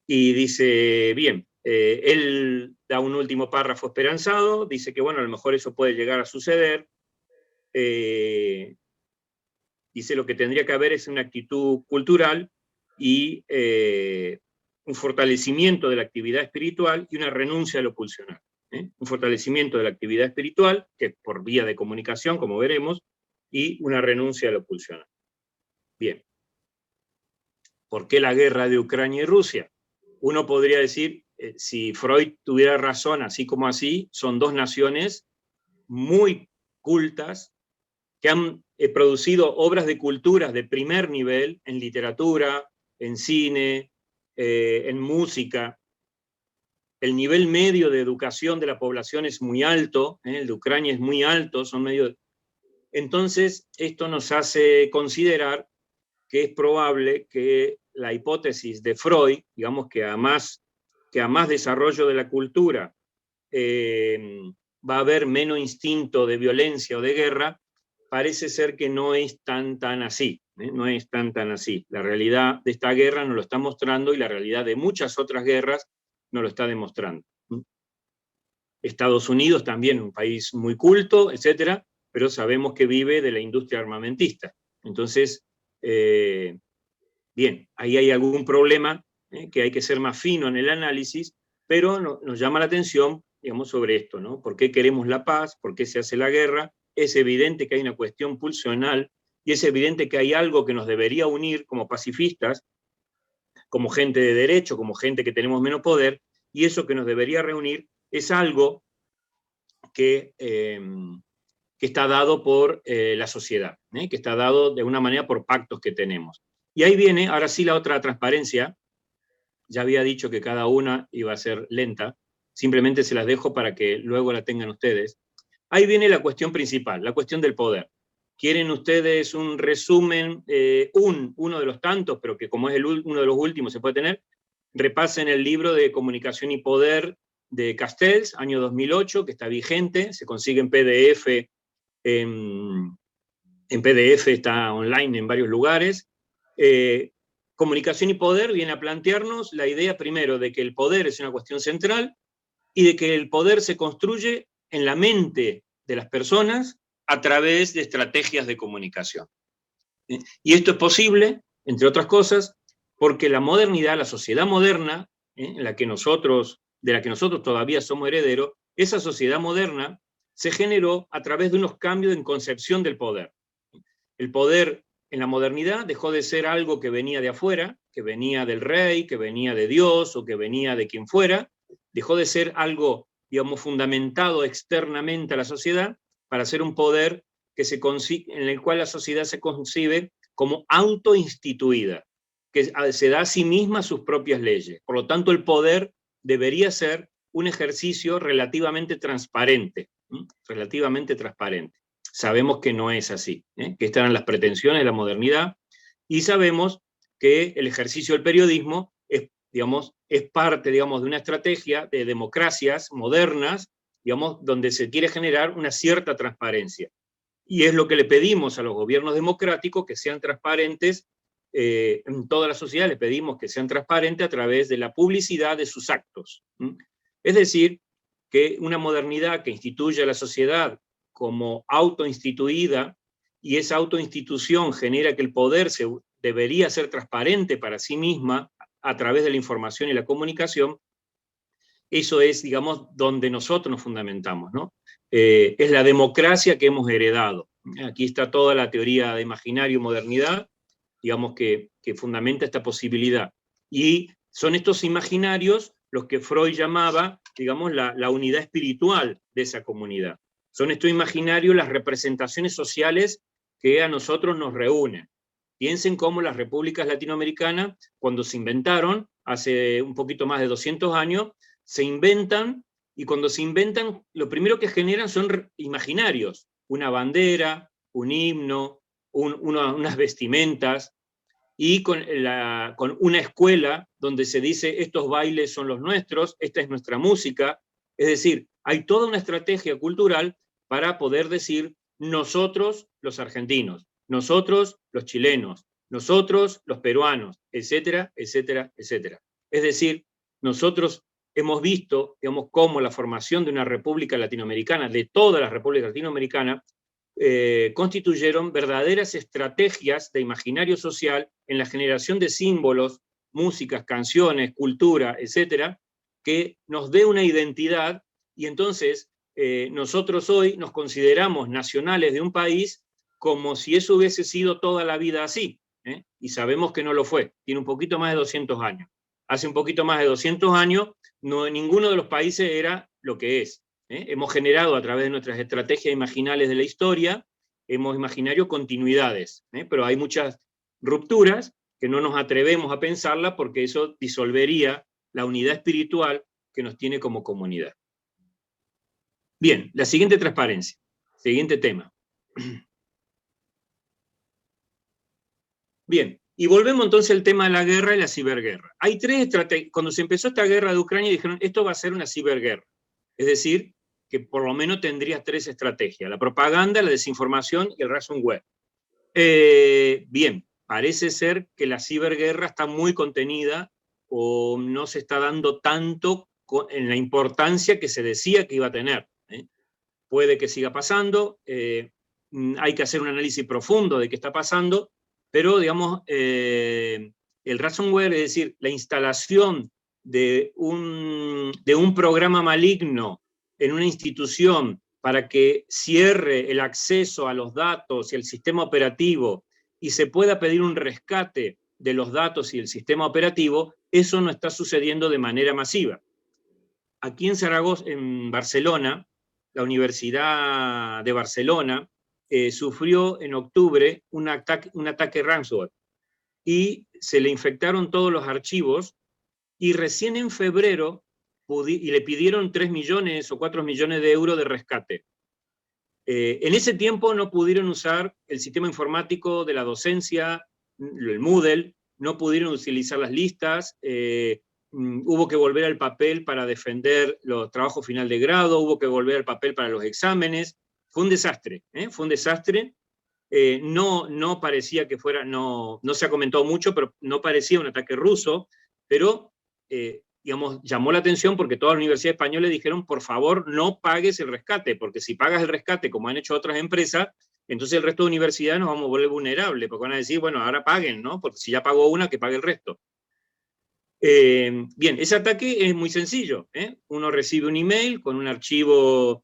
Y dice, bien, él da un último párrafo esperanzado, dice que bueno, a lo mejor eso puede llegar a suceder. Dice, lo que tendría que haber es una actitud cultural y un fortalecimiento de la actividad espiritual y una renuncia a lo pulsional. Un fortalecimiento de la actividad espiritual, que es por vía de comunicación, como veremos, y una renuncia a lo pulsional. Bien. ¿Por qué la guerra de Ucrania y Rusia? Uno podría decir, si Freud tuviera razón, así como así, son dos naciones muy cultas, que han producido obras de culturas de primer nivel, en literatura, en cine, en música. El nivel medio de educación de la población es muy alto, el de Ucrania es muy alto, son medio... Entonces, esto nos hace considerar que es probable que la hipótesis de Freud, digamos que a más desarrollo de la cultura va a haber menos instinto de violencia o de guerra, parece ser que no es tan así, no es tan así. La realidad de esta guerra nos lo está mostrando y la realidad de muchas otras guerras nos lo está demostrando. Estados Unidos también, un país muy culto, etcétera, pero sabemos que vive de la industria armamentista. Entonces, bien, ahí hay algún problema, que hay que ser más fino en el análisis, pero nos llama la atención, digamos, sobre esto, ¿no? ¿Por qué queremos la paz? ¿Por qué se hace la guerra? Es evidente que hay una cuestión pulsional, y es evidente que hay algo que nos debería unir como pacifistas, como gente de derecho, como gente que tenemos menos poder, y eso que nos debería reunir es algo que está dado por la sociedad, que está dado de una manera por pactos que tenemos. Y ahí viene, ahora sí, la otra transparencia. Ya había dicho que cada una iba a ser lenta, simplemente se las dejo para que luego la tengan ustedes. Ahí viene la cuestión principal, la cuestión del poder. ¿Quieren ustedes un resumen, uno de los tantos, pero que como es uno de los últimos se puede tener? Repasen el libro de Comunicación y Poder de Castells, año 2008, que está vigente, se consigue en PDF, en PDF está online en varios lugares. Comunicación y Poder viene a plantearnos la idea primero de que el poder es una cuestión central y de que el poder se construye en la mente de las personas a través de estrategias de comunicación. Y esto es posible, entre otras cosas, porque la modernidad, la sociedad moderna, de la que nosotros todavía somos herederos, esa sociedad moderna se generó a través de unos cambios en concepción del poder. El poder en la modernidad dejó de ser algo que venía de afuera, que venía del rey, que venía de Dios o que venía de quien fuera, dejó de ser algo, digamos, fundamentado externamente a la sociedad para ser un poder en el cual la sociedad se concibe como autoinstituida, que se da a sí misma sus propias leyes. Por lo tanto, el poder debería ser un ejercicio relativamente transparente, relativamente transparente. Sabemos que no es así, que estas eran las pretensiones de la modernidad, y sabemos que el ejercicio del periodismo es, digamos, es parte, digamos, de una estrategia de democracias modernas, digamos, donde se quiere generar una cierta transparencia. Y es lo que le pedimos a los gobiernos democráticos, que sean transparentes, en toda la sociedad le pedimos que sean transparentes a través de la publicidad de sus actos. Es decir, que una modernidad que instituye a la sociedad como autoinstituida, y esa autoinstitución genera que el poder debería ser transparente para sí misma a través de la información y la comunicación, eso es, digamos, donde nosotros nos fundamentamos, ¿no? Es la democracia que hemos heredado. Aquí está toda la teoría de imaginario y modernidad, digamos, que fundamenta esta posibilidad. Y son estos imaginarios los que Freud llamaba, digamos, la unidad espiritual de esa comunidad. Son estos imaginarios las representaciones sociales que a nosotros nos reúnen. Piensen cómo las repúblicas latinoamericanas, cuando se inventaron, hace un poquito más de 200 años, se inventan, y cuando se inventan, lo primero que generan son imaginarios, una bandera, un himno, unas vestimentas, y con una escuela donde se dice estos bailes son los nuestros, esta es nuestra música. Es decir, hay toda una estrategia cultural para poder decir nosotros los argentinos, nosotros los chilenos, nosotros los peruanos, etcétera, etcétera, etcétera. Es decir, nosotros hemos visto, digamos, cómo la formación de una república latinoamericana, de todas las repúblicas latinoamericanas, constituyeron verdaderas estrategias de imaginario social en la generación de símbolos, músicas, canciones, cultura, etcétera, que nos dé una identidad, y entonces nosotros hoy nos consideramos nacionales de un país como si eso hubiese sido toda la vida así, y sabemos que no lo fue, tiene un poquito más de 200 años. Hace un poquito más de 200 años, ninguno de los países era lo que es. Hemos generado a través de nuestras estrategias imaginales de la historia, hemos imaginado continuidades, pero hay muchas rupturas que no nos atrevemos a pensarlas porque eso disolvería la unidad espiritual que nos tiene como comunidad. Bien, la siguiente transparencia, siguiente tema. Bien, y volvemos entonces al tema de la guerra y la ciberguerra. Hay tres estrategias. Cuando se empezó esta guerra de Ucrania dijeron, esto va a ser una ciberguerra. Es decir, que por lo menos tendría tres estrategias: la propaganda, la desinformación y el ransomware. Bien, parece ser que la ciberguerra está muy contenida o no se está dando tanto en la importancia que se decía que iba a tener. Puede que siga pasando, hay que hacer un análisis profundo de qué está pasando, pero digamos, el ransomware, es decir, la instalación de un programa maligno en una institución para que cierre el acceso a los datos y el sistema operativo y se pueda pedir un rescate de los datos y el sistema operativo, eso no está sucediendo de manera masiva. Aquí en Zaragoza, en Barcelona, la Universidad de Barcelona sufrió en octubre un ataque ransomware y se le infectaron todos los archivos, y recién en febrero y le pidieron 3 millones o 4 millones de euros de rescate. En ese tiempo no pudieron usar el sistema informático de la docencia, el Moodle, no pudieron utilizar las listas, hubo que volver al papel para defender los trabajos final de grado, hubo que volver al papel para los exámenes. Fue un desastre, fue un desastre. No parecía que fuera, no se ha comentado mucho, pero no parecía un ataque ruso, pero digamos, llamó la atención porque todas las universidades españolas dijeron, por favor, no pagues el rescate, porque si pagas el rescate, como han hecho otras empresas, entonces el resto de universidades nos vamos a volver vulnerables, porque van a decir, bueno, ahora paguen, ¿no? Porque si ya pagó una, que pague el resto. Bien, ese ataque es muy sencillo, Uno recibe un email con un archivo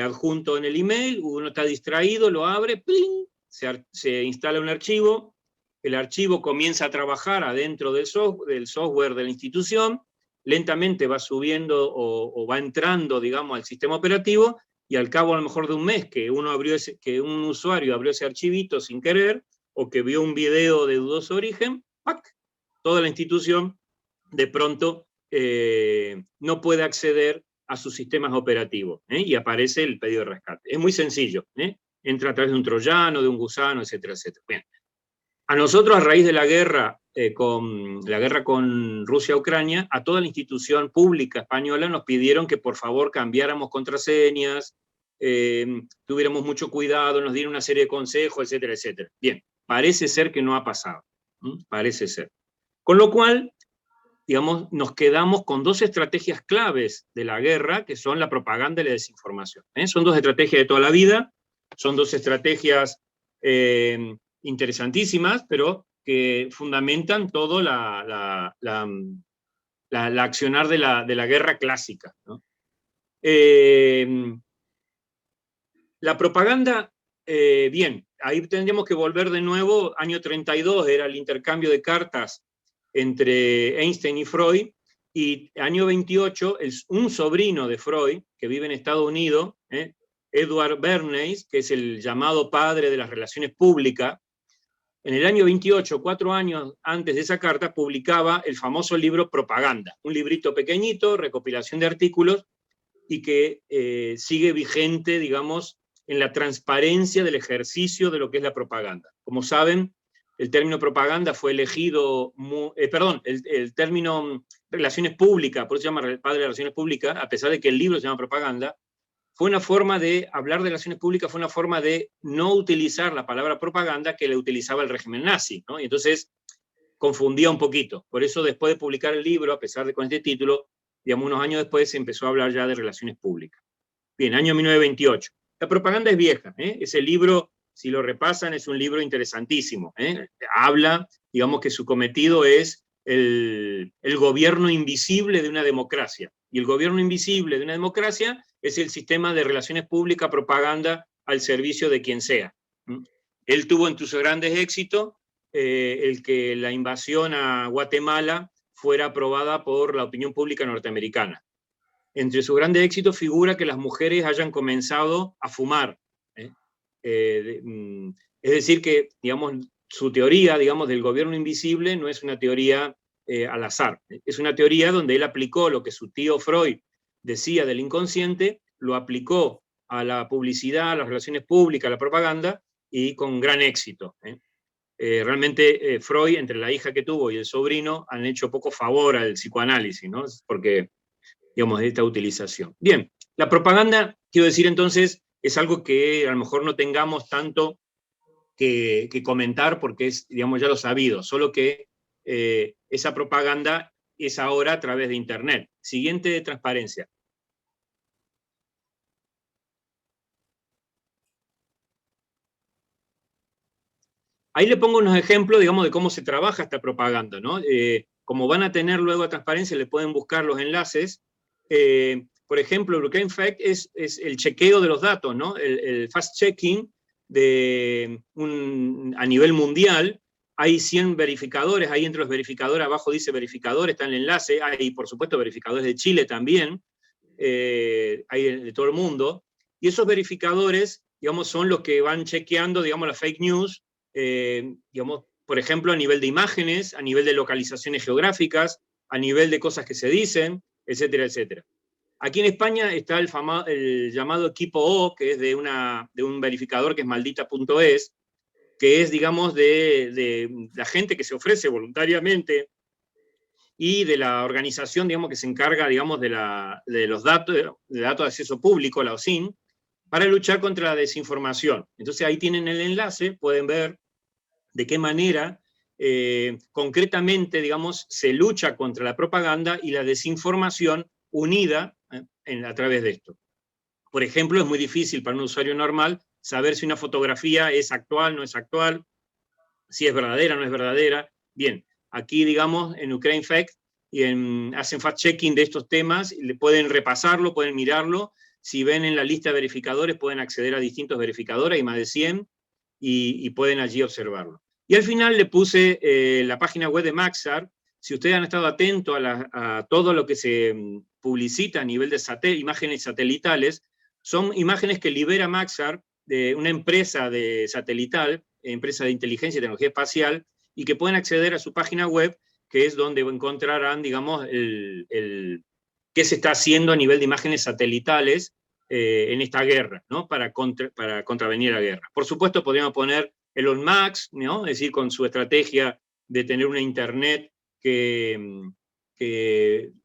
adjunto en el email, uno está distraído, lo abre, ¡pling! Se instala un archivo, el archivo comienza a trabajar adentro del software de la institución, lentamente va subiendo o va entrando, digamos, al sistema operativo, y al cabo a lo mejor de un mes que un usuario abrió ese archivito sin querer, o que vio un video de dudoso origen, ¡pac!, toda la institución de pronto no puede acceder a sus sistemas operativos, y aparece el pedido de rescate. Es muy sencillo, entra a través de un troyano, de un gusano, etcétera, etcétera. Bien. A nosotros, a raíz de la guerra con Rusia-Ucrania, a toda la institución pública española nos pidieron que por favor cambiáramos contraseñas, tuviéramos mucho cuidado, nos dieron una serie de consejos, etcétera, etcétera. Bien, parece ser que no ha pasado, parece ser. Con lo cual, digamos, nos quedamos con dos estrategias claves de la guerra, que son la propaganda y la desinformación. Son dos estrategias de toda la vida, son dos estrategias interesantísimas, pero que fundamentan todo la accionar de la guerra clásica, ¿no? La propaganda, bien, ahí tendríamos que volver de nuevo, año 32 era el intercambio de cartas entre Einstein y Freud, y año 28, un sobrino de Freud, que vive en Estados Unidos, Edward Bernays, que es el llamado padre de las relaciones públicas, en el año 28, 4 años antes de esa carta, publicaba el famoso libro Propaganda, un librito pequeñito, recopilación de artículos, y que sigue vigente, digamos, en la transparencia del ejercicio de lo que es la propaganda. Como saben, el término propaganda fue elegido, el término relaciones públicas, por eso se llama padre de relaciones públicas, a pesar de que el libro se llama propaganda, fue una forma de hablar de relaciones públicas, fue una forma de no utilizar la palabra propaganda que le utilizaba el régimen nazi, ¿no? Y entonces confundía un poquito. Por eso después de publicar el libro, a pesar de con este título, digamos, unos años después se empezó a hablar ya de relaciones públicas. Bien, año 1928. La propaganda es vieja, ese libro, si lo repasan, es un libro interesantísimo. Habla, digamos que su cometido es el gobierno invisible de una democracia. Y el gobierno invisible de una democracia es el sistema de relaciones públicas, propaganda al servicio de quien sea. Él tuvo entre sus grandes éxitos el que la invasión a Guatemala fuera aprobada por la opinión pública norteamericana. Entre sus grandes éxitos figura que las mujeres hayan comenzado a fumar. Es decir que, digamos, su teoría, digamos, del gobierno invisible no es una teoría al azar. Es una teoría donde él aplicó lo que su tío Freud decía del inconsciente, lo aplicó a la publicidad, a las relaciones públicas, a la propaganda, y con gran éxito. Realmente Freud, entre la hija que tuvo y el sobrino, han hecho poco favor al psicoanálisis, ¿no? Porque, digamos, de esta utilización. Bien, la propaganda, quiero decir entonces, es algo que a lo mejor no tengamos tanto que comentar porque es, digamos, ya lo sabido, solo que esa propaganda es ahora a través de Internet. Siguiente transparencia. Ahí le pongo unos ejemplos, digamos, de cómo se trabaja esta propaganda, ¿no? Como van a tener luego a transparencia, le pueden buscar los enlaces. Por ejemplo, Ukraine Fact es el chequeo de los datos, ¿no? El fast-checking a nivel mundial. Hay 100 verificadores, ahí entre los verificadores, abajo dice verificadores, está el enlace. Hay, por supuesto, verificadores de Chile también, hay de todo el mundo. Y esos verificadores, digamos, son los que van chequeando, digamos, las fake news, digamos, por ejemplo, a nivel de imágenes, a nivel de localizaciones geográficas, a nivel de cosas que se dicen, etcétera, etcétera. Aquí en España está el llamado equipo O, que es de un verificador que es maldita.es, que es, digamos, de la gente que se ofrece voluntariamente y de la organización, digamos, que se encarga, digamos, de los datos de acceso público, la OSIN, para luchar contra la desinformación. Entonces ahí tienen el enlace, pueden ver de qué manera concretamente, digamos, se lucha contra la propaganda y la desinformación unida a través de esto. Por ejemplo, es muy difícil para un usuario normal saber si una fotografía es actual, no es actual, si es verdadera, no es verdadera. Bien, aquí, digamos, en Ukraine Fact, hacen fact-checking de estos temas, pueden repasarlo, pueden mirarlo. Si ven en la lista de verificadores, pueden acceder a distintos verificadores, hay más de 100, y pueden allí observarlo. Y al final le puse la página web de Maxar. Si ustedes han estado atentos a todo lo que se publicita a nivel de imágenes satelitales, son imágenes que libera Maxar, de una empresa satelital, empresa de inteligencia y tecnología espacial, y que pueden acceder a su página web que es donde encontrarán, digamos, qué se está haciendo a nivel de imágenes satelitales en esta guerra, ¿no? Para contravenir la guerra. Por supuesto, podríamos poner Elon Musk, ¿no? Es decir, con su estrategia de tener una Internet que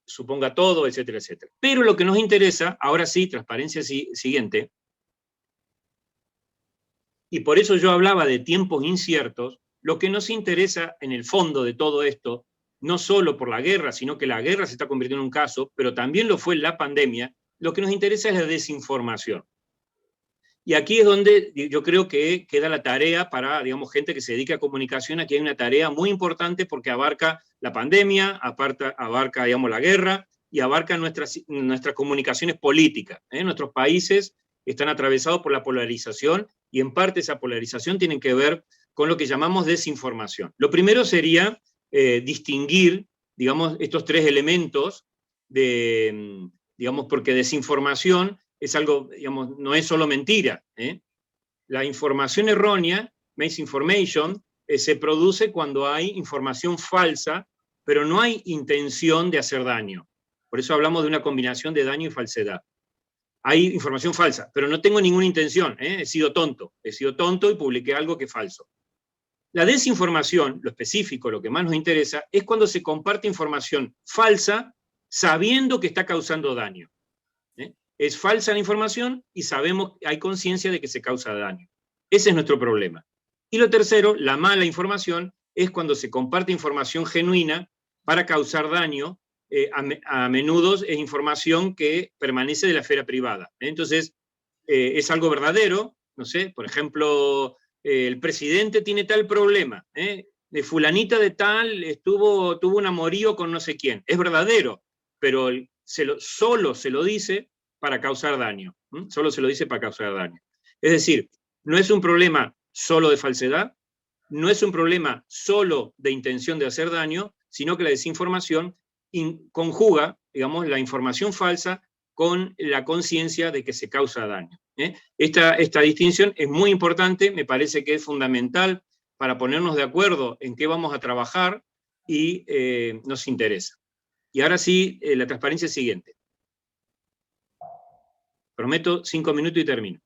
suponga todo, etcétera, etcétera. Pero lo que nos interesa, ahora sí, transparencia siguiente, y por eso yo hablaba de tiempos inciertos, lo que nos interesa en el fondo de todo esto, no solo por la guerra, sino que la guerra se está convirtiendo en un caso, pero también lo fue la pandemia, lo que nos interesa es la desinformación. Y aquí es donde yo creo que queda la tarea para, digamos, gente que se dedique a comunicación. Aquí hay una tarea muy importante porque abarca la pandemia, abarca digamos, la guerra y abarca nuestras comunicaciones políticas. Nuestros países están atravesados por la polarización y en parte esa polarización tiene que ver con lo que llamamos desinformación. Lo primero sería distinguir, digamos, estos tres elementos digamos, porque desinformación es algo, digamos, no es solo mentira. La información errónea, misinformation, se produce cuando hay información falsa, pero no hay intención de hacer daño. Por eso hablamos de una combinación de daño y falsedad. Hay información falsa, pero no tengo ninguna intención, he sido tonto y publiqué algo que es falso. La desinformación, lo específico, lo que más nos interesa, es cuando se comparte información falsa sabiendo que está causando daño. Es falsa la información y sabemos, hay conciencia de que se causa daño. Ese es nuestro problema. Y lo tercero, la mala información, es cuando se comparte información genuina para causar daño. A menudo es información que permanece de la esfera privada. Entonces, es algo verdadero, no sé, por ejemplo, el presidente tiene tal problema, de fulanita de tal tuvo un amorío con no sé quién. Es verdadero, pero solo se lo dice para causar daño. Solo se lo dice para causar daño. Es decir, no es un problema solo de falsedad, no es un problema solo de intención de hacer daño, sino que la desinformación conjuga, digamos, la información falsa con la conciencia de que se causa daño. Esta distinción es muy importante, me parece que es fundamental para ponernos de acuerdo en qué vamos a trabajar y nos interesa. Y ahora sí, la transparencia siguiente. Prometo 5 minutos y termino.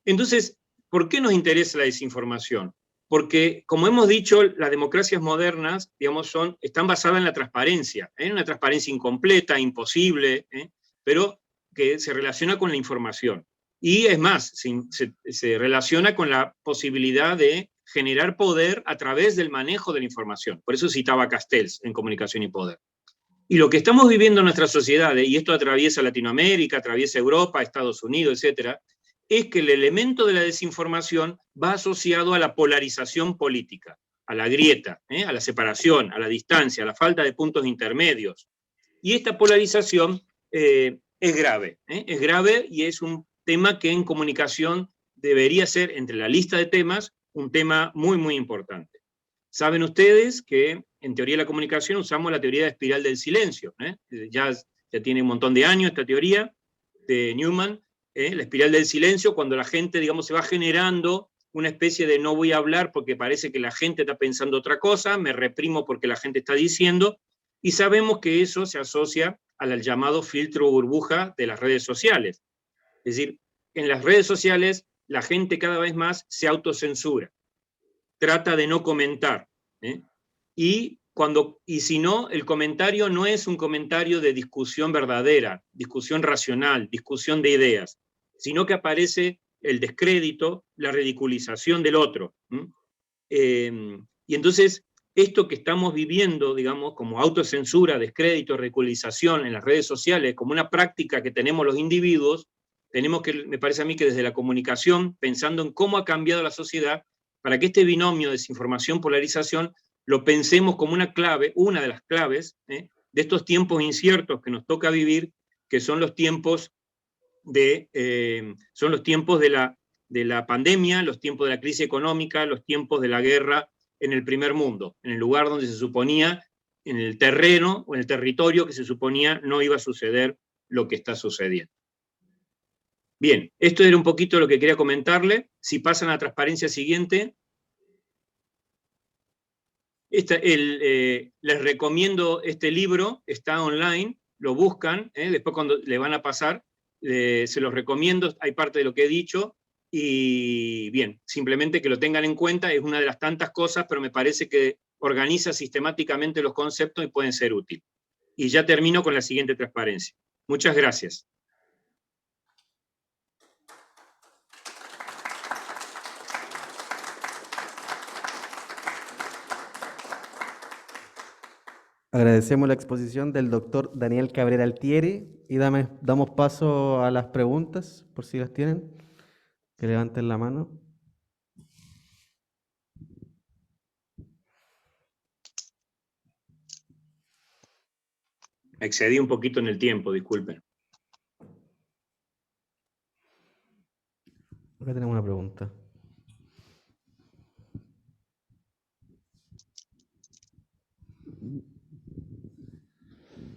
Entonces, ¿por qué nos interesa la desinformación? Porque, como hemos dicho, las democracias modernas, digamos, están basadas en la transparencia, una transparencia incompleta, imposible, pero que se relaciona con la información. Y es más, se relaciona con la posibilidad de generar poder a través del manejo de la información. Por eso citaba a Castells en Comunicación y Poder. Y lo que estamos viviendo en nuestras sociedades, y esto atraviesa Latinoamérica, atraviesa Europa, Estados Unidos, etcétera, es que el elemento de la desinformación va asociado a la polarización política, a la grieta, a la separación, a la distancia, a la falta de puntos intermedios. Y esta polarización es grave y es un tema que en comunicación debería ser, entre la lista de temas, un tema muy, muy importante. Saben ustedes que en teoría de la comunicación usamos la teoría de espiral del silencio. Ya tiene un montón de años esta teoría de Newman, la espiral del silencio, cuando la gente, digamos, se va generando una especie de no voy a hablar porque parece que la gente está pensando otra cosa, me reprimo porque la gente está diciendo, y sabemos que eso se asocia al llamado filtro burbuja de las redes sociales. Es decir, en las redes sociales la gente cada vez más se autocensura, trata de no comentar, y si no, el comentario no es un comentario de discusión verdadera, discusión racional, discusión de ideas, sino que aparece el descrédito, la ridiculización del otro. Y entonces, esto que estamos viviendo, digamos, como autocensura, descrédito, ridiculización en las redes sociales, como una práctica que tenemos los individuos, tenemos que, me parece a mí que desde la comunicación, pensando en cómo ha cambiado la sociedad, para que este binomio de desinformación-polarización lo pensemos como una de las claves de estos tiempos inciertos que nos toca vivir, que son los tiempos de la pandemia, los tiempos de la crisis económica, los tiempos de la guerra en el primer mundo, en el lugar donde se suponía, en el terreno o en el territorio que se suponía no iba a suceder lo que está sucediendo. Bien, esto era un poquito lo que quería comentarle. Si pasan a la transparencia siguiente. Les recomiendo este libro, está online, lo buscan, después cuando le van a pasar, se los recomiendo, hay parte de lo que he dicho, y bien, simplemente que lo tengan en cuenta, es una de las tantas cosas, pero me parece que organiza sistemáticamente los conceptos y pueden ser útiles. Y ya termino con la siguiente transparencia. Muchas gracias. Agradecemos la exposición del doctor Daniel Cabrera Altieri y damos paso a las preguntas, por si las tienen, que levanten la mano. Me excedí un poquito en el tiempo, disculpen. Acá tenemos una pregunta.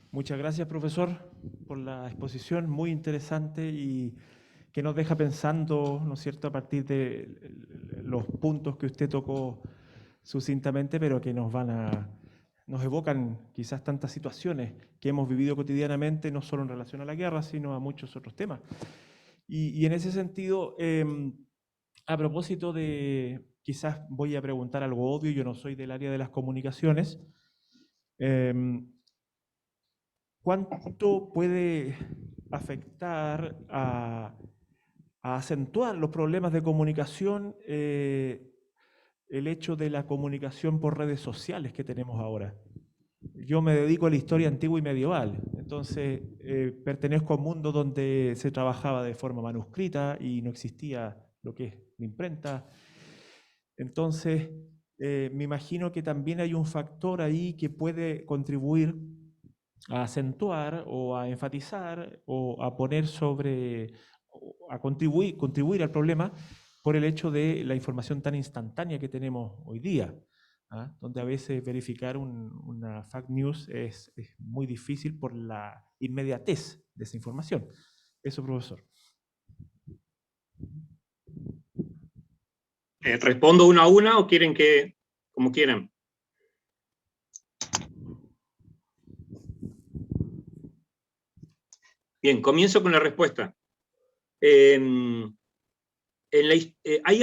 Muchas gracias, profesor, por la exposición muy interesante y que nos deja pensando, ¿no es cierto?, a partir de los puntos que usted tocó sucintamente, pero que nos evocan quizás tantas situaciones que hemos vivido cotidianamente, no solo en relación a la guerra, sino a muchos otros temas. Y en ese sentido, a propósito de, quizás voy a preguntar algo obvio, yo no soy del área de las comunicaciones, ¿cuánto puede afectar a acentuar los problemas de comunicación el hecho de la comunicación por redes sociales que tenemos ahora? Yo me dedico a la historia antigua y medieval, entonces pertenezco a un mundo donde se trabajaba de forma manuscrita y no existía lo que es la imprenta. Entonces, me imagino que también hay un factor ahí que puede contribuir a acentuar o a enfatizar o a poner sobre, o a contribuir al problema por el hecho de la información tan instantánea que tenemos hoy día, ¿ah? Donde a veces verificar una fake news es muy difícil por la inmediatez de esa información. Eso, profesor. ¿Respondo una a una o quieren que, como quieran? Bien, comienzo con la respuesta. Hay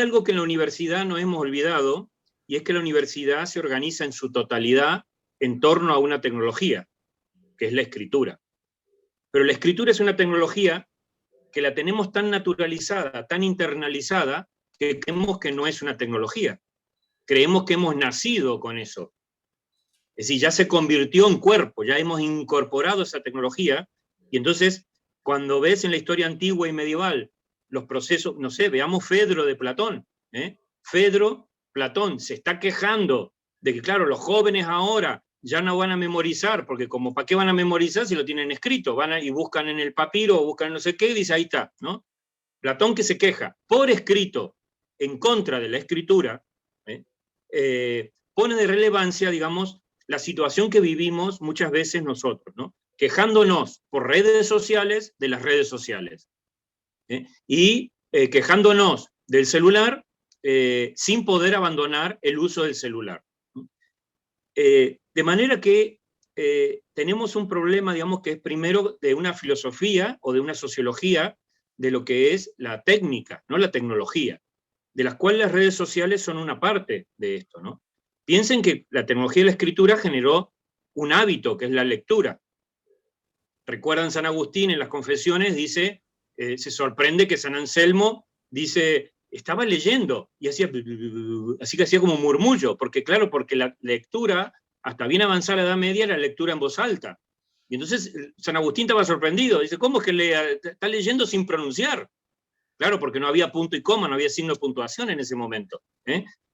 algo que en la universidad no hemos olvidado, y es que la universidad se organiza en su totalidad en torno a una tecnología, que es la escritura. Pero la escritura es una tecnología que la tenemos tan naturalizada, tan internalizada, que creemos que no es una tecnología. Creemos que hemos nacido con eso. Es decir, ya se convirtió en cuerpo, ya hemos incorporado esa tecnología, y entonces, cuando ves en la historia antigua y medieval los procesos, no sé, veamos Fedro de Platón. Fedro, Platón, se está quejando de que, claro, los jóvenes ahora ya no van a memorizar, porque como, ¿para qué van a memorizar si lo tienen escrito? Van y buscan en el papiro o buscan no sé qué, y dice, ahí está, ¿no? Platón, que se queja por escrito en contra de la escritura, pone de relevancia, digamos, la situación que vivimos muchas veces nosotros, ¿no? Quejándonos por redes sociales de las redes sociales. Y quejándonos del celular sin poder abandonar el uso del celular. De manera que tenemos un problema, digamos, que es primero de una filosofía o de una sociología de lo que es la técnica, no la tecnología, de las cuales las redes sociales son una parte de esto, ¿no? Piensen que la tecnología de la escritura generó un hábito, que es la lectura. Recuerdan San Agustín en las Confesiones, dice, se sorprende que San Anselmo dice, estaba leyendo, y hacía, así que hacía como murmullo, porque claro, porque la lectura, hasta bien avanzada la Edad Media, era lectura en voz alta. Y entonces San Agustín estaba sorprendido, dice, ¿cómo es que está leyendo sin pronunciar? Claro, porque no había punto y coma, no había signo de puntuación en ese momento.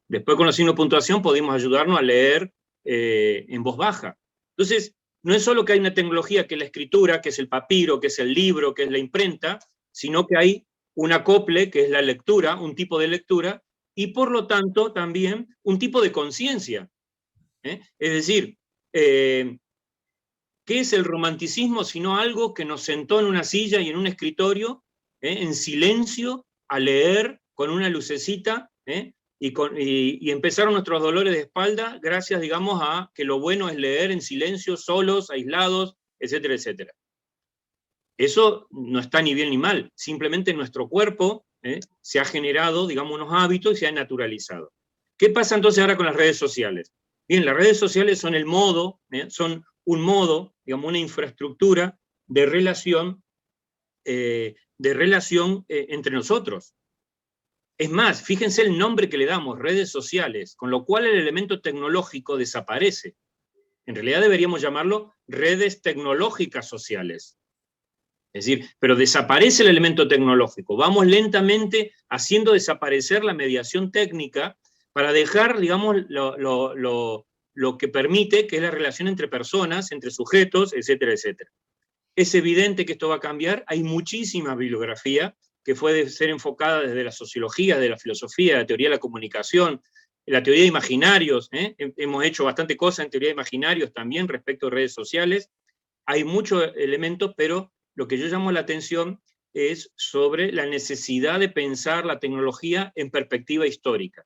Después con los signos de puntuación pudimos ayudarnos a leer en voz baja. Entonces, no es solo que hay una tecnología que es la escritura, que es el papiro, que es el libro, que es la imprenta, sino que hay un acople, que es la lectura, un tipo de lectura, y por lo tanto también un tipo de conciencia. Es decir, ¿qué es el romanticismo sino algo que nos sentó en una silla y en un escritorio, en silencio, a leer con una lucecita, y empezaron nuestros dolores de espalda gracias, digamos, a que lo bueno es leer en silencio, solos, aislados, etcétera, etcétera. Eso no está ni bien ni mal, simplemente nuestro cuerpo se ha generado, digamos, unos hábitos y se ha naturalizado. ¿Qué pasa entonces ahora con las redes sociales? Bien, las redes sociales son el modo, son un modo, digamos, una infraestructura de relación entre nosotros. Es más, fíjense el nombre que le damos, redes sociales, con lo cual el elemento tecnológico desaparece. En realidad deberíamos llamarlo redes tecnológicas sociales. Es decir, pero desaparece el elemento tecnológico. Vamos lentamente haciendo desaparecer la mediación técnica para dejar, digamos, lo que permite, que es la relación entre personas, entre sujetos, etcétera, etcétera. Es evidente que esto va a cambiar. Hay muchísima bibliografía que puede ser enfocada desde la sociología, de la filosofía, de la teoría de la comunicación, la teoría de imaginarios. Hemos hecho bastante cosas en teoría de imaginarios también respecto a redes sociales. Hay muchos elementos, pero lo que yo llamo la atención es sobre la necesidad de pensar la tecnología en perspectiva histórica.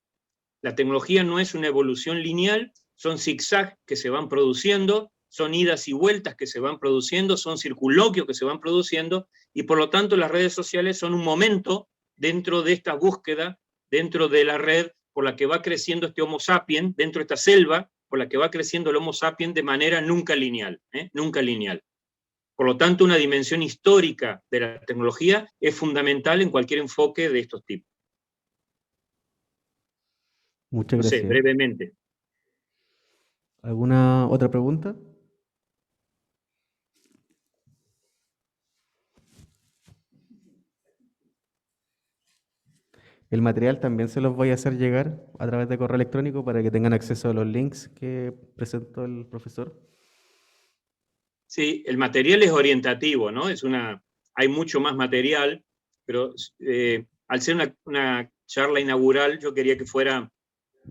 La tecnología no es una evolución lineal, son zigzags que se van produciendo, son idas y vueltas que se van produciendo, son circunloquios que se van produciendo, y por lo tanto las redes sociales son un momento dentro de esta búsqueda, dentro de la red por la que va creciendo este Homo sapiens, dentro de esta selva por la que va creciendo el Homo sapiens de manera nunca lineal, nunca lineal. Por lo tanto, una dimensión histórica de la tecnología es fundamental en cualquier enfoque de estos tipos. Muchas No sé, gracias. brevemente. ¿Alguna otra pregunta? El material también se los voy a hacer llegar a través de correo electrónico para que tengan acceso a los links que presentó el profesor. Sí, el material es orientativo, ¿no? Hay mucho más material, pero al ser una charla inaugural, yo quería que fuera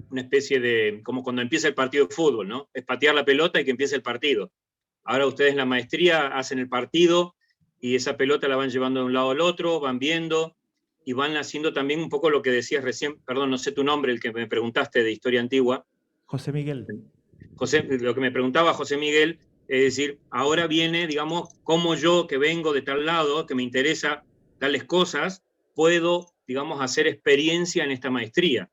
una especie de, como cuando empieza el partido de fútbol, ¿no? Es patear la pelota y que empiece el partido. Ahora ustedes en la maestría hacen el partido y esa pelota la van llevando de un lado al otro, van viendo y van haciendo también un poco lo que decías recién, perdón, no sé tu nombre, el que me preguntaste de historia antigua. José Miguel. José, lo que me preguntaba José Miguel, es decir, ahora viene, digamos, cómo yo que vengo de tal lado, que me interesa tales cosas, puedo, digamos, hacer experiencia en esta maestría.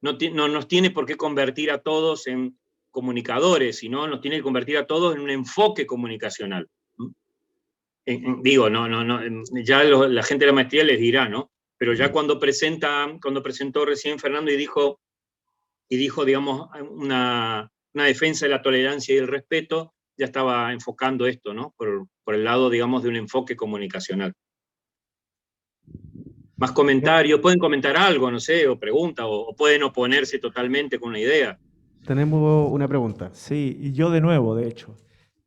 No nos tiene por qué convertir a todos en comunicadores, sino nos tiene que convertir a todos en un enfoque comunicacional. Digo, ya la gente de la maestría les dirá, ¿no? Pero ya cuando presentó recién Fernando y dijo, digamos, una defensa de la tolerancia y el respeto, ya estaba enfocando esto, ¿no? Por el lado, digamos, de un enfoque comunicacional. Más comentarios, pueden comentar algo, no sé, o pregunta, o pueden oponerse totalmente con una idea. Tenemos una pregunta. Sí, y yo de nuevo, de hecho.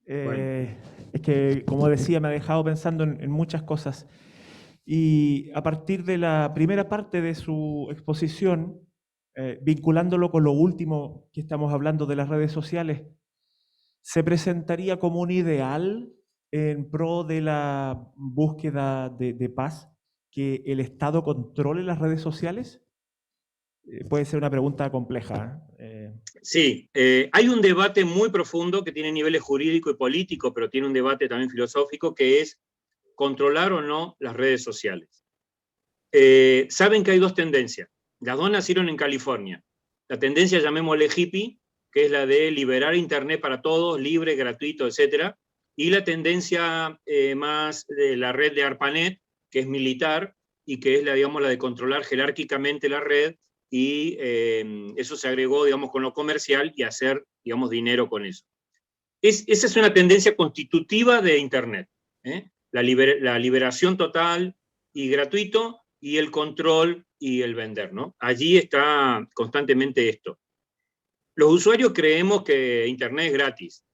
Bueno. Es que, como decía, me ha dejado pensando en muchas cosas. Y a partir de la primera parte de su exposición, vinculándolo con lo último que estamos hablando de las redes sociales, ¿se presentaría como un ideal en pro de la búsqueda de paz que el Estado controle las redes sociales? Puede ser una pregunta compleja. Sí, hay un debate muy profundo que tiene niveles jurídico y político, pero tiene un debate también filosófico, que es controlar o no las redes sociales. Saben que hay dos tendencias. Las dos nacieron en California. La tendencia, llamémosle hippie, que es la de liberar Internet para todos, libre, gratuito, etc. Y la tendencia más de la red de ARPANET, que es militar, y que es digamos, la de controlar jerárquicamente la red, y eso se agregó, digamos, con lo comercial y hacer, digamos, dinero con eso. Esa es una tendencia constitutiva de Internet, la liberación total y gratuito, y el control y el vender, ¿no? Allí está constantemente esto. Los usuarios creemos que Internet es gratis,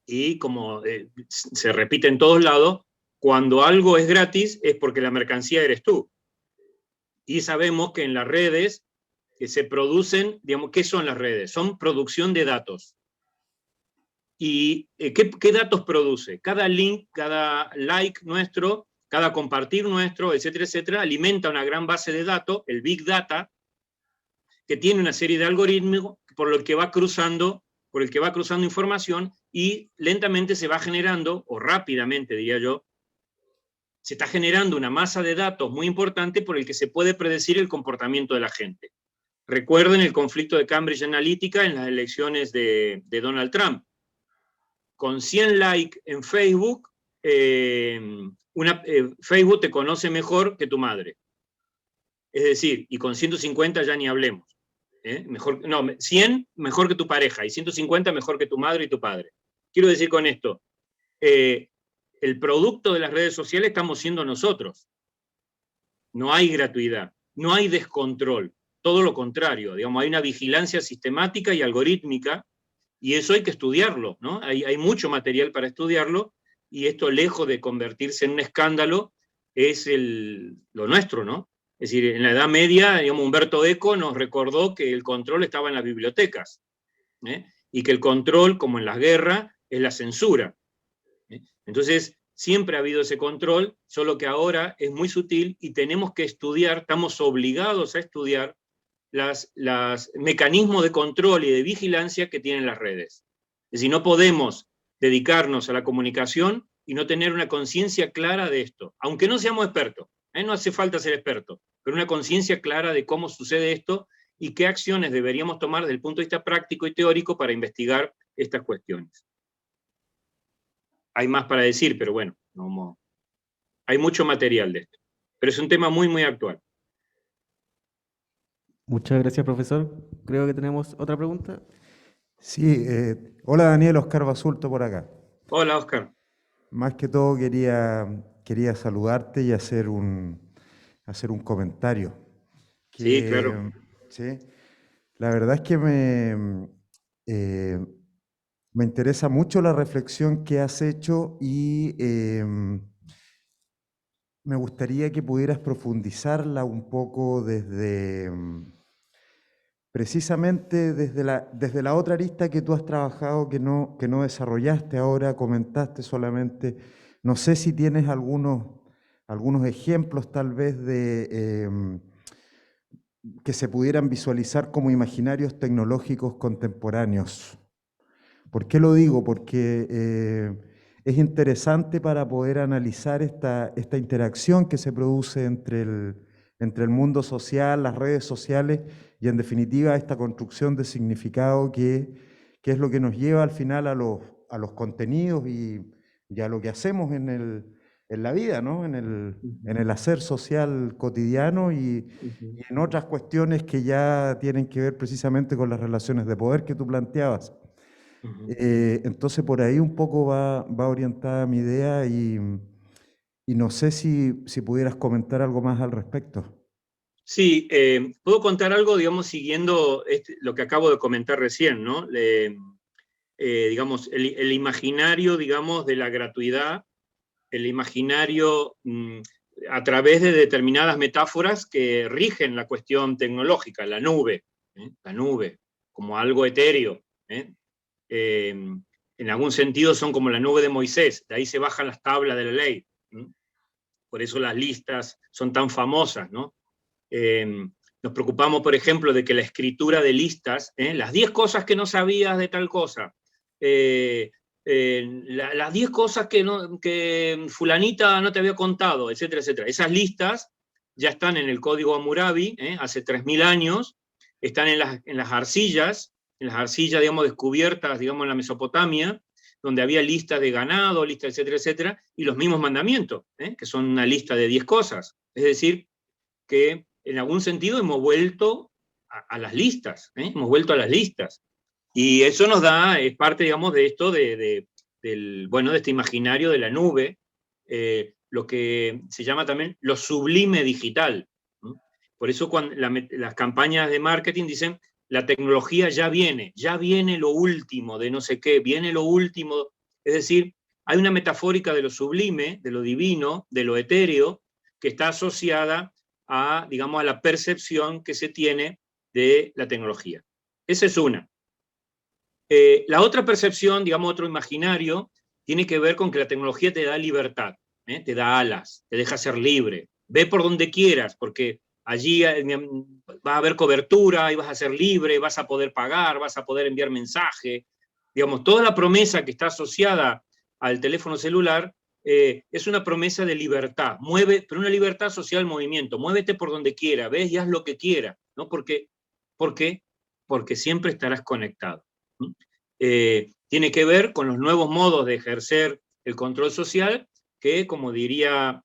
y como se repite en todos lados, cuando algo es gratis es porque la mercancía eres tú. Y sabemos que en las redes que se producen, digamos, ¿qué son las redes? Son producción de datos. ¿Y qué datos produce? Cada link, cada like nuestro, cada compartir nuestro, etcétera, etcétera, alimenta una gran base de datos, el Big Data, que tiene una serie de algoritmos por el que va cruzando información y lentamente se va generando, o rápidamente diría yo, se está generando una masa de datos muy importante por el que se puede predecir el comportamiento de la gente. Recuerden el conflicto de Cambridge Analytica en las elecciones de Donald Trump. Con 100 likes en Facebook, Facebook te conoce mejor que tu madre. Es decir, y con 150 ya ni hablemos. 100 mejor que tu pareja y 150 mejor que tu madre y tu padre. Quiero decir con esto, el producto de las redes sociales estamos siendo nosotros. No hay gratuidad, no hay descontrol, todo lo contrario, digamos, hay una vigilancia sistemática y algorítmica, y eso hay que estudiarlo, ¿no? Hay mucho material para estudiarlo, y esto, lejos de convertirse en un escándalo, es lo nuestro, ¿no? Es decir, en la Edad Media, digamos, Humberto Eco nos recordó que el control estaba en las bibliotecas, y que el control, como en las guerras, es la censura. Entonces, siempre ha habido ese control, solo que ahora es muy sutil y tenemos que estudiar, estamos obligados a estudiar los mecanismos de control y de vigilancia que tienen las redes. Es decir, no podemos dedicarnos a la comunicación y no tener una conciencia clara de esto, aunque no seamos expertos, no hace falta ser expertos, pero una conciencia clara de cómo sucede esto y qué acciones deberíamos tomar desde el punto de vista práctico y teórico para investigar estas cuestiones. Hay más para decir, pero bueno, hay mucho material de esto. Pero es un tema muy, muy actual. Muchas gracias, profesor. Creo que tenemos otra pregunta. Sí, hola Daniel, Oscar Basulto por acá. Hola, Oscar. Más que todo quería saludarte y hacer un comentario. Sí, claro. Sí, la verdad es que me interesa mucho la reflexión que has hecho y me gustaría que pudieras profundizarla un poco precisamente desde la otra arista que tú has trabajado, que no desarrollaste ahora, comentaste solamente. No sé si tienes algunos ejemplos tal vez que se pudieran visualizar como imaginarios tecnológicos contemporáneos. ¿Por qué lo digo? Porque es interesante para poder analizar esta interacción que se produce entre el mundo social, las redes sociales y en definitiva esta construcción de significado que es lo que nos lleva al final a los contenidos y a lo que hacemos en la vida, ¿no? En el hacer social cotidiano y en otras cuestiones que ya tienen que ver precisamente con las relaciones de poder que tú planteabas. Entonces por ahí un poco va orientada mi idea y no sé si pudieras comentar algo más al respecto. Sí, puedo contar algo, digamos, siguiendo lo que acabo de comentar recién, ¿no? Digamos, el imaginario, digamos, de la gratuidad, el imaginario a través de determinadas metáforas que rigen la cuestión tecnológica, la nube como algo etéreo, en algún sentido son como la nube de Moisés, de ahí se bajan las tablas de la ley, por eso las listas son tan famosas, ¿no? Nos preocupamos, por ejemplo, de que la escritura de listas, las 10 cosas que no sabías de tal cosa, las 10 cosas que fulanita no te había contado, etcétera, etcétera. Esas listas ya están en el código Hammurabi, hace 3000 años, están en las arcillas, digamos, descubiertas, digamos, en la Mesopotamia, donde había listas de ganado, listas, etcétera, etcétera, y los mismos mandamientos, que son una lista de 10 cosas. Es decir, que en algún sentido hemos vuelto a las listas, hemos vuelto a las listas. Y eso nos da, es parte, digamos, de esto, de este imaginario de la nube, lo que se llama también lo sublime digital. Por eso cuando las campañas de marketing dicen, la tecnología ya viene lo último de no sé qué, viene lo último. Es decir, hay una metafórica de lo sublime, de lo divino, de lo etéreo, que está asociada a, digamos, a la percepción que se tiene de la tecnología. Esa es una. La otra percepción, digamos, otro imaginario, tiene que ver con que la tecnología te da libertad, te da alas, te deja ser libre, ve por donde quieras, porque allí va a haber cobertura, y vas a ser libre, vas a poder pagar, vas a poder enviar mensaje. Digamos, toda la promesa que está asociada al teléfono celular es una promesa de libertad, pero una libertad social movimiento, muévete por donde quiera, ves y haz lo que quiera, ¿no? ¿Por qué? Porque siempre estarás conectado. Tiene que ver con los nuevos modos de ejercer el control social, que, como diría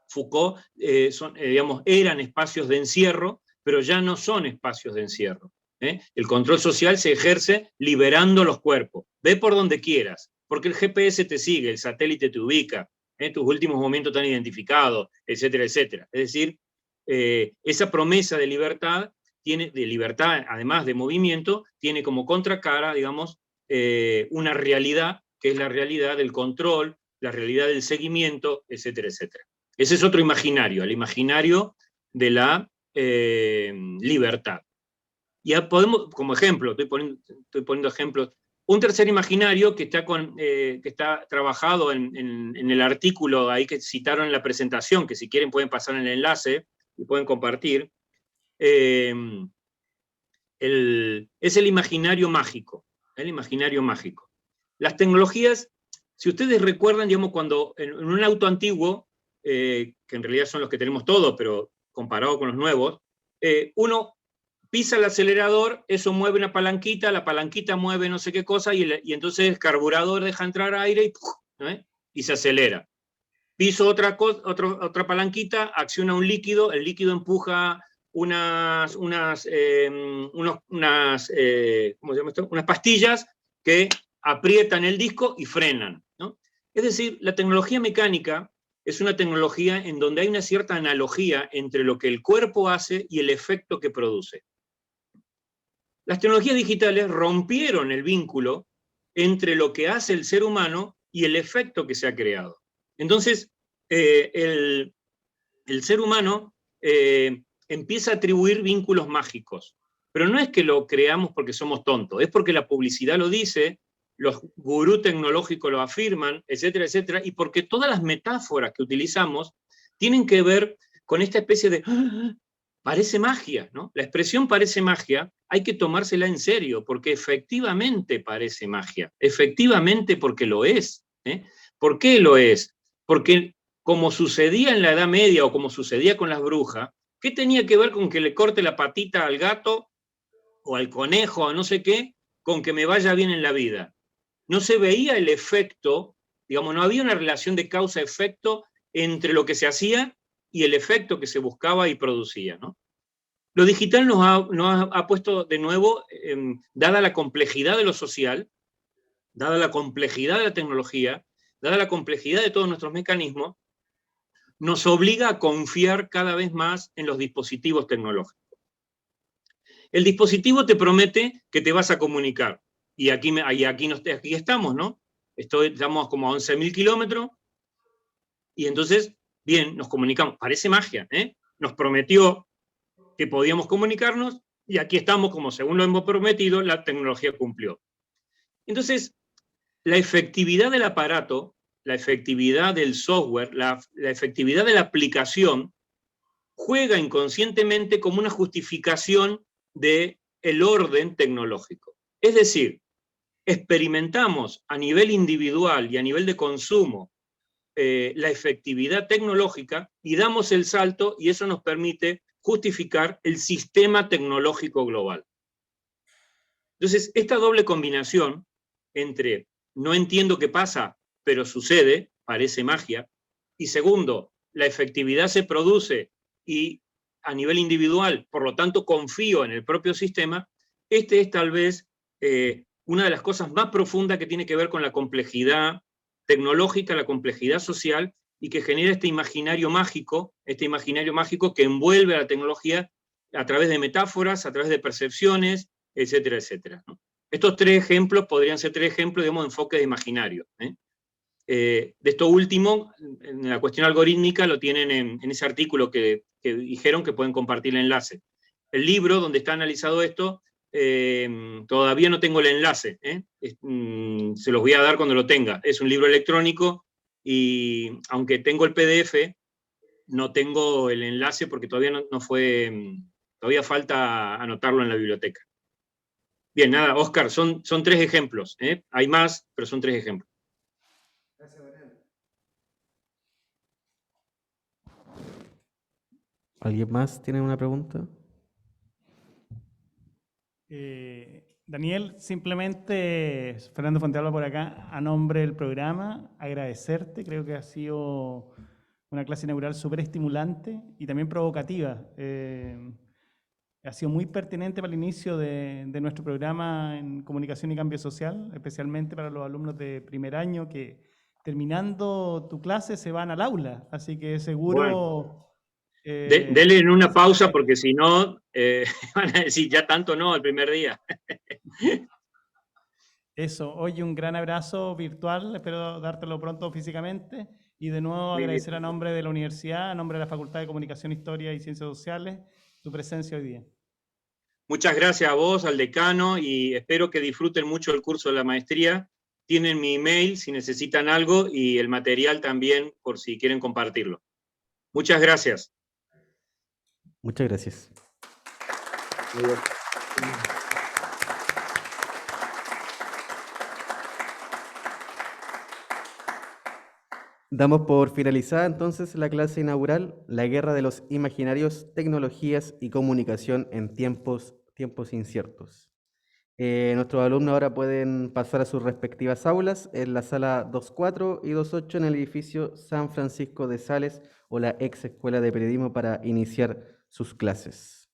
Foucault, digamos, eran espacios de encierro, pero ya no son espacios de encierro. El control social se ejerce liberando los cuerpos. Ve por donde quieras, porque el GPS te sigue, el satélite te ubica, tus últimos momentos están identificados, etcétera, etcétera. Es decir, esa promesa de libertad, además de movimiento, tiene como contracara, digamos, una realidad, que es la realidad del control, la realidad del seguimiento, etcétera, etcétera. Ese es otro imaginario, el imaginario de la libertad. Ya podemos, como ejemplo, estoy poniendo ejemplos, un tercer imaginario que está trabajado en el artículo ahí que citaron en la presentación, que si quieren pueden pasar en el enlace y pueden compartir, es el imaginario mágico. El imaginario mágico. Las tecnologías, si ustedes recuerdan, digamos, cuando en un auto antiguo, que en realidad son los que tenemos todos, pero comparado con los nuevos, uno pisa el acelerador, eso mueve una palanquita, la palanquita mueve no sé qué cosa, y entonces el carburador deja entrar aire y se acelera. Piso otra palanquita, acciona un líquido, el líquido empuja unas pastillas que aprietan el disco y frenan, ¿no? Es decir, la tecnología mecánica es una tecnología en donde hay una cierta analogía entre lo que el cuerpo hace y el efecto que produce. Las tecnologías digitales rompieron el vínculo entre lo que hace el ser humano y el efecto que se ha creado. Entonces, el ser humano empieza a atribuir vínculos mágicos. Pero no es que lo creamos porque somos tontos, es porque la publicidad lo dice, los gurús tecnológicos lo afirman, etcétera, etcétera, y porque todas las metáforas que utilizamos tienen que ver con esta especie de parece magia, ¿no? La expresión parece magia, hay que tomársela en serio, porque efectivamente parece magia, efectivamente porque lo es. ¿Por qué lo es? Porque como sucedía en la Edad Media o como sucedía con las brujas, ¿qué tenía que ver con que le corte la patita al gato o al conejo o no sé qué, con que me vaya bien en la vida? No se veía el efecto, digamos, no había una relación de causa-efecto entre lo que se hacía y el efecto que se buscaba y producía, ¿no? Lo digital nos ha puesto de nuevo, dada la complejidad de lo social, dada la complejidad de la tecnología, dada la complejidad de todos nuestros mecanismos, nos obliga a confiar cada vez más en los dispositivos tecnológicos. El dispositivo te promete que te vas a comunicar, y aquí estamos, ¿no? Estamos como a 11.000 kilómetros, y entonces, bien, nos comunicamos. Parece magia, ¿eh? Nos prometió que podíamos comunicarnos, y aquí estamos, como según lo hemos prometido, la tecnología cumplió. Entonces, la efectividad del aparato, la efectividad del software, la efectividad de la aplicación, juega inconscientemente como una justificación del orden tecnológico. Es decir, experimentamos a nivel individual y a nivel de consumo la efectividad tecnológica y damos el salto, y eso nos permite justificar el sistema tecnológico global. Entonces, esta doble combinación entre no entiendo qué pasa, pero sucede, parece magia, y segundo, la efectividad se produce y a nivel individual, por lo tanto confío en el propio sistema, este es tal vez una de las cosas más profundas que tiene que ver con la complejidad tecnológica, la complejidad social, y que genera este imaginario mágico que envuelve a la tecnología a través de metáforas, a través de percepciones, etcétera, etcétera, ¿no? Estos tres ejemplos podrían ser tres ejemplos, digamos, de enfoque de imaginario. De esto último, en la cuestión algorítmica, lo tienen en ese artículo que dijeron que pueden compartir el enlace. El libro donde está analizado esto, todavía no tengo el enlace, se los voy a dar cuando lo tenga. Es un libro electrónico, y aunque tengo el PDF, no tengo el enlace porque todavía no fue, todavía falta anotarlo en la biblioteca. Bien, nada, Oscar, son 3 ejemplos, ¿eh? Hay más, pero son 3 ejemplos. Gracias, Daniel. ¿Alguien más tiene una pregunta? Daniel, simplemente, Fernando Fontealba por acá, a nombre del programa, agradecerte, creo que ha sido una clase inaugural súper estimulante y también provocativa. Ha sido muy pertinente para el inicio de nuestro programa en Comunicación y Cambio Social, especialmente para los alumnos de primer año que terminando tu clase se van al aula, así que seguro... Bueno. Denle en una pausa porque si no, van a decir ya tanto no el primer día. Eso, oye, un gran abrazo virtual, espero dártelo pronto físicamente y de nuevo agradecer a nombre de la universidad, a nombre de la Facultad de Comunicación, Historia y Ciencias Sociales, tu presencia hoy día. Muchas gracias a vos, al decano, y espero que disfruten mucho el curso de la maestría. Tienen mi email si necesitan algo y el material también por si quieren compartirlo. Muchas gracias. Muchas gracias. Damos por finalizada entonces la clase inaugural, La guerra de los imaginarios, tecnologías y comunicación en tiempos inciertos. Nuestros alumnos ahora pueden pasar a sus respectivas aulas en la sala 2.4 y 2.8 en el edificio San Francisco de Sales o la ex Escuela de Periodismo para iniciar sus clases.